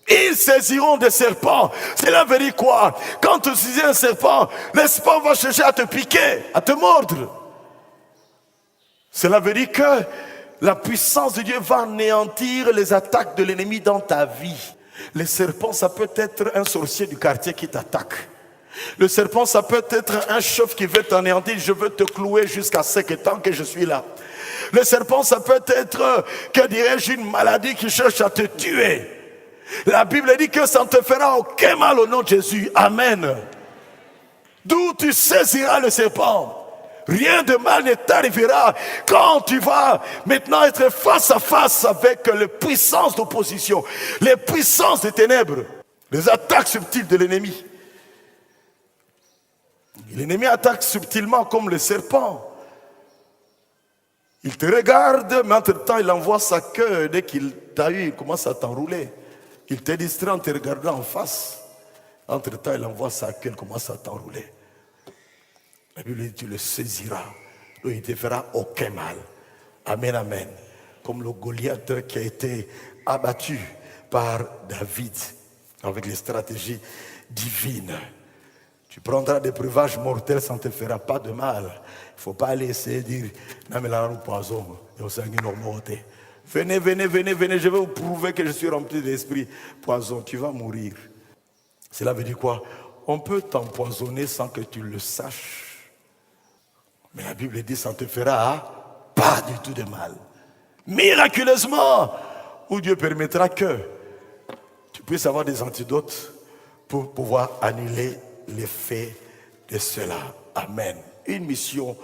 A: Ils saisiront des serpents. Cela veut dire quoi? Quand tu saisis un serpent, le serpent va chercher à te piquer, à te mordre. Cela veut dire que la puissance de Dieu va anéantir les attaques de l'ennemi dans ta vie. Le serpent, ça peut être un sorcier du quartier qui t'attaque. Le serpent, ça peut être un chef qui veut t'anéantir. Je veux te clouer jusqu'à ce que tant que je suis là. Le serpent, ça peut être, que dirais-je, une maladie qui cherche à te tuer. La Bible dit que ça ne te fera aucun mal au nom de Jésus. Amen. D'où tu saisiras le serpent. Rien de mal ne t'arrivera quand tu vas maintenant être face à face avec les puissances d'opposition, les puissances des ténèbres, les attaques subtiles de l'ennemi. L'ennemi attaque subtilement comme le serpent. Il te regarde, mais entre-temps, il envoie sa queue. Dès qu'il t'a eu, il commence à t'enrouler. Il te distrait en te regardant en face. Entre-temps, il envoie sa queue, il commence à t'enrouler. La Bible dit, tu le saisiras. Il ne te fera aucun mal. Amen, amen. Comme le Goliath qui a été abattu par David avec les stratégies divines. Tu prendras des breuvages mortels, ça ne te fera pas de mal. Il ne faut pas aller essayer de dire, non mais là, nous poison. Venez, venez, venez, venez, je vais vous prouver que je suis rempli d'esprit. Poison, tu vas mourir. Cela veut dire quoi? On peut t'empoisonner sans que tu le saches. Mais la Bible dit, ça ne te fera pas du tout de mal. Miraculeusement, où Dieu permettra que tu puisses avoir des antidotes pour pouvoir annuler l'effet de cela. Amen. Une mission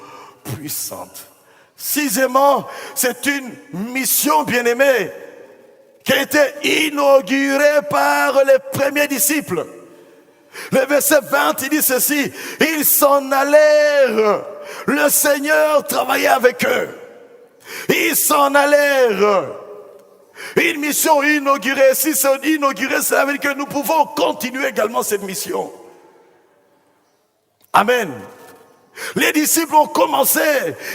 A: puissante. Sixièmement, c'est une mission bien-aimée qui a été inaugurée par les premiers disciples. Le verset 20, il dit ceci: ils s'en allèrent. Le Seigneur travaillait avec eux. Ils s'en allèrent. Une mission inaugurée. Si c'est inauguré, ça veut dire que nous pouvons continuer également cette mission. Amen. Les disciples ont commencé,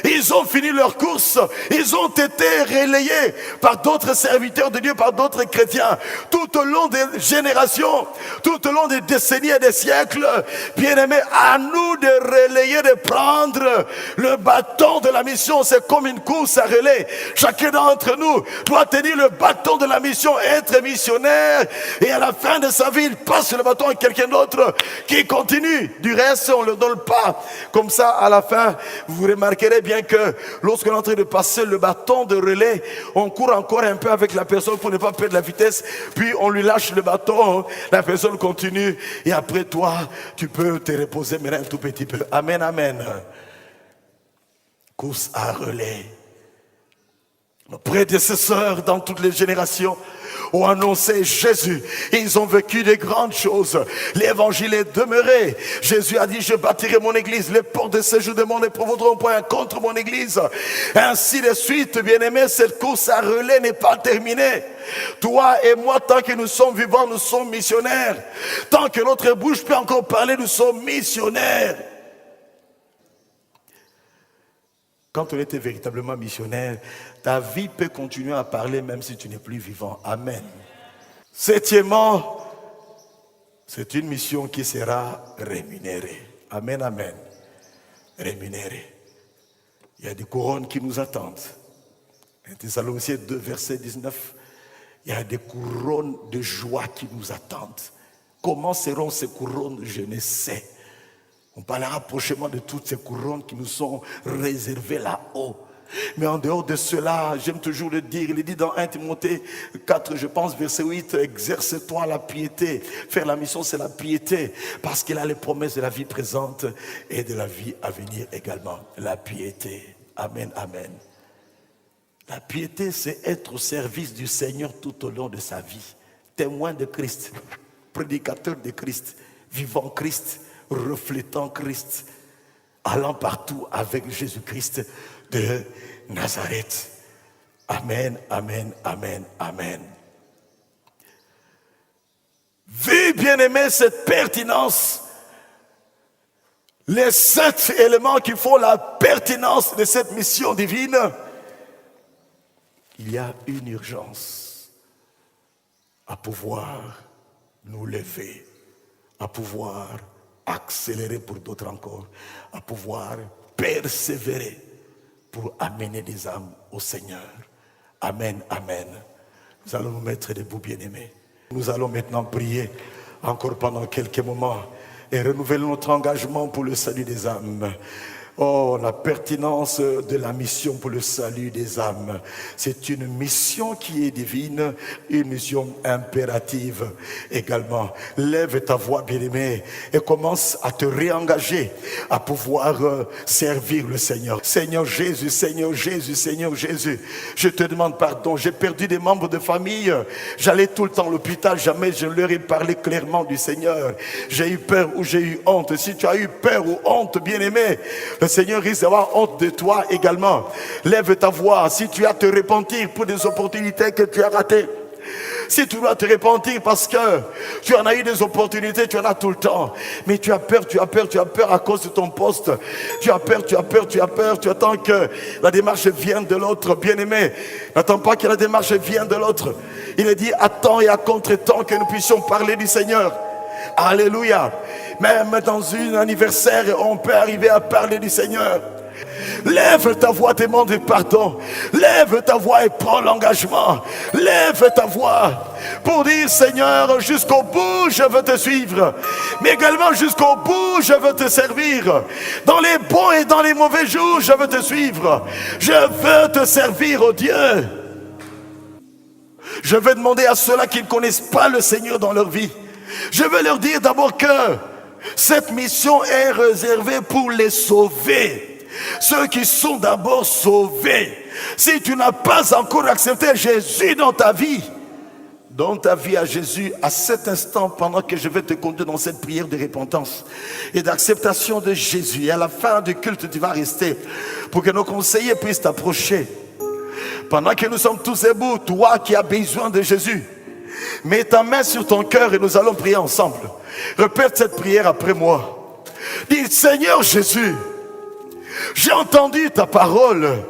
A: ils ont fini leur course, ils ont été relayés par d'autres serviteurs de Dieu, par d'autres chrétiens, tout au long des générations, tout au long des décennies et des siècles. Bien-aimés, à nous de relayer, de prendre le bâton de la mission. C'est comme une course à relais. Chacun d'entre nous doit tenir le bâton de la mission, être missionnaire, et à la fin de sa vie, il passe le bâton à quelqu'un d'autre qui continue. Du reste, on ne le donne pas. Comme ça, à la fin, vous remarquerez bien que lorsqu'on est en train de passer le bâton de relais, on court encore un peu avec la personne pour ne pas perdre la vitesse, puis on lui lâche le bâton, la personne continue, et après toi, tu peux te reposer maintenant un tout petit peu. Amen, amen. Course à relais. Nos prédécesseurs dans toutes les générations ont annoncé Jésus. Ils ont vécu de grandes choses. L'évangile est demeuré. Jésus a dit, je bâtirai mon église. Les portes de séjour de mon ne prévaudront point contre mon église. Ainsi de suite, bien-aimés, cette course à relais n'est pas terminée. Toi et moi, tant que nous sommes vivants, nous sommes missionnaires. Tant que notre bouche peut encore parler, nous sommes missionnaires. Quand on était véritablement missionnaire, ta vie peut continuer à parler même si tu n'es plus vivant. Amen. Septièmement, c'est une mission qui sera rémunérée. Amen, amen. Rémunérée. Il y a des couronnes qui nous attendent. 1 Thessaloniciens 2, verset 19. Il y a des couronnes de joie qui nous attendent. Comment seront ces couronnes? Je ne sais. On parlera prochainement de toutes ces couronnes qui nous sont réservées là-haut. Mais en dehors de cela, j'aime toujours le dire, il est dit dans 1 Timothée 4, je pense, verset 8, exerce-toi la piété. Faire la mission, c'est la piété, parce qu'il a les promesses de la vie présente et de la vie à venir également. La piété. Amen, amen. La piété, c'est être au service du Seigneur tout au long de sa vie. Témoin de Christ. prédicateur de Christ, vivant Christ, reflétant Christ, allant partout avec Jésus-Christ de Nazareth. Amen, amen, amen, amen. Vu, bien-aimé, cette pertinence, les 7 éléments qui font la pertinence de cette mission divine, il y a une urgence à pouvoir nous lever, à pouvoir accélérer pour d'autres encore, à pouvoir persévérer pour amener des âmes au Seigneur. Amen, amen. Nous allons nous mettre debout, bien-aimés. Nous allons maintenant prier encore pendant quelques moments et renouveler notre engagement pour le salut des âmes. Oh, la pertinence de la mission pour le salut des âmes. C'est une mission qui est divine, une mission impérative également. Lève ta voix, bien-aimé, et commence à te réengager à pouvoir servir le Seigneur. Seigneur Jésus, Seigneur Jésus, Seigneur Jésus, je te demande pardon. J'ai perdu des membres de famille. J'allais tout le temps à l'hôpital, jamais je leur ai parlé clairement du Seigneur. J'ai eu peur ou j'ai eu honte. Si tu as eu peur ou honte, bien-aimé, le Seigneur risque d'avoir honte de toi également. Lève ta voix. Si tu as à te repentir pour des opportunités que tu as ratées, si tu dois te repentir parce que tu en as eu des opportunités, tu en as tout le temps, mais tu as peur, tu as peur, tu as peur à cause de ton poste, tu as peur, tu as peur, tu as peur, tu attends que la démarche vienne de l'autre. Bien-aimé, n'attends pas que la démarche vienne de l'autre. Il est dit à temps et à contre-temps que nous puissions parler du Seigneur. Alléluia. Même dans un anniversaire, on peut arriver à parler du Seigneur. Lève ta voix, demande pardon. Lève ta voix et prends l'engagement. Lève ta voix pour dire: Seigneur, jusqu'au bout je veux te suivre, mais également jusqu'au bout je veux te servir. Dans les bons et dans les mauvais jours je veux te suivre. Je veux te servir, oh Dieu. Je veux demander à ceux-là qui ne connaissent pas le Seigneur dans leur vie, je veux leur dire d'abord que cette mission est réservée pour les sauver. Ceux qui sont d'abord sauvés. Si tu n'as pas encore accepté Jésus dans ta vie, donne ta vie à Jésus à cet instant pendant que je vais te conduire dans cette prière de repentance et d'acceptation de Jésus. Et à la fin du culte, tu vas rester pour que nos conseillers puissent t'approcher. Pendant que nous sommes tous debout, toi qui as besoin de Jésus, mets ta main sur ton cœur et nous allons prier ensemble. Répète cette prière après moi. Dis: Seigneur Jésus, j'ai entendu ta parole.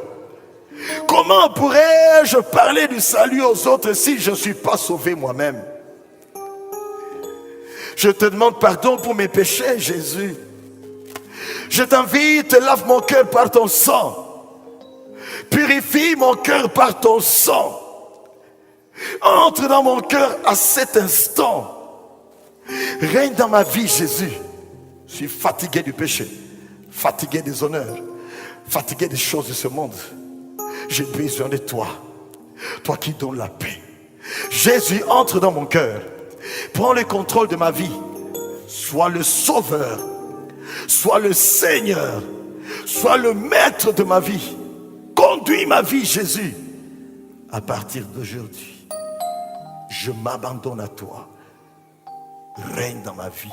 A: Comment pourrais-je parler du salut aux autres si je ne suis pas sauvé moi-même? Je te demande pardon pour mes péchés, Jésus. Je t'invite, lave mon cœur par ton sang. Purifie mon cœur par ton sang. Entre dans mon cœur à cet instant. Règne dans ma vie, Jésus. Je suis fatigué du péché, fatigué des honneurs, fatigué des choses de ce monde. J'ai besoin de toi, toi qui donnes la paix. Jésus, entre dans mon cœur. Prends le contrôle de ma vie. Sois le sauveur, sois le Seigneur, sois le maître de ma vie. Conduis ma vie, Jésus. À partir d'aujourd'hui, je m'abandonne à toi. Règne dans ma vie.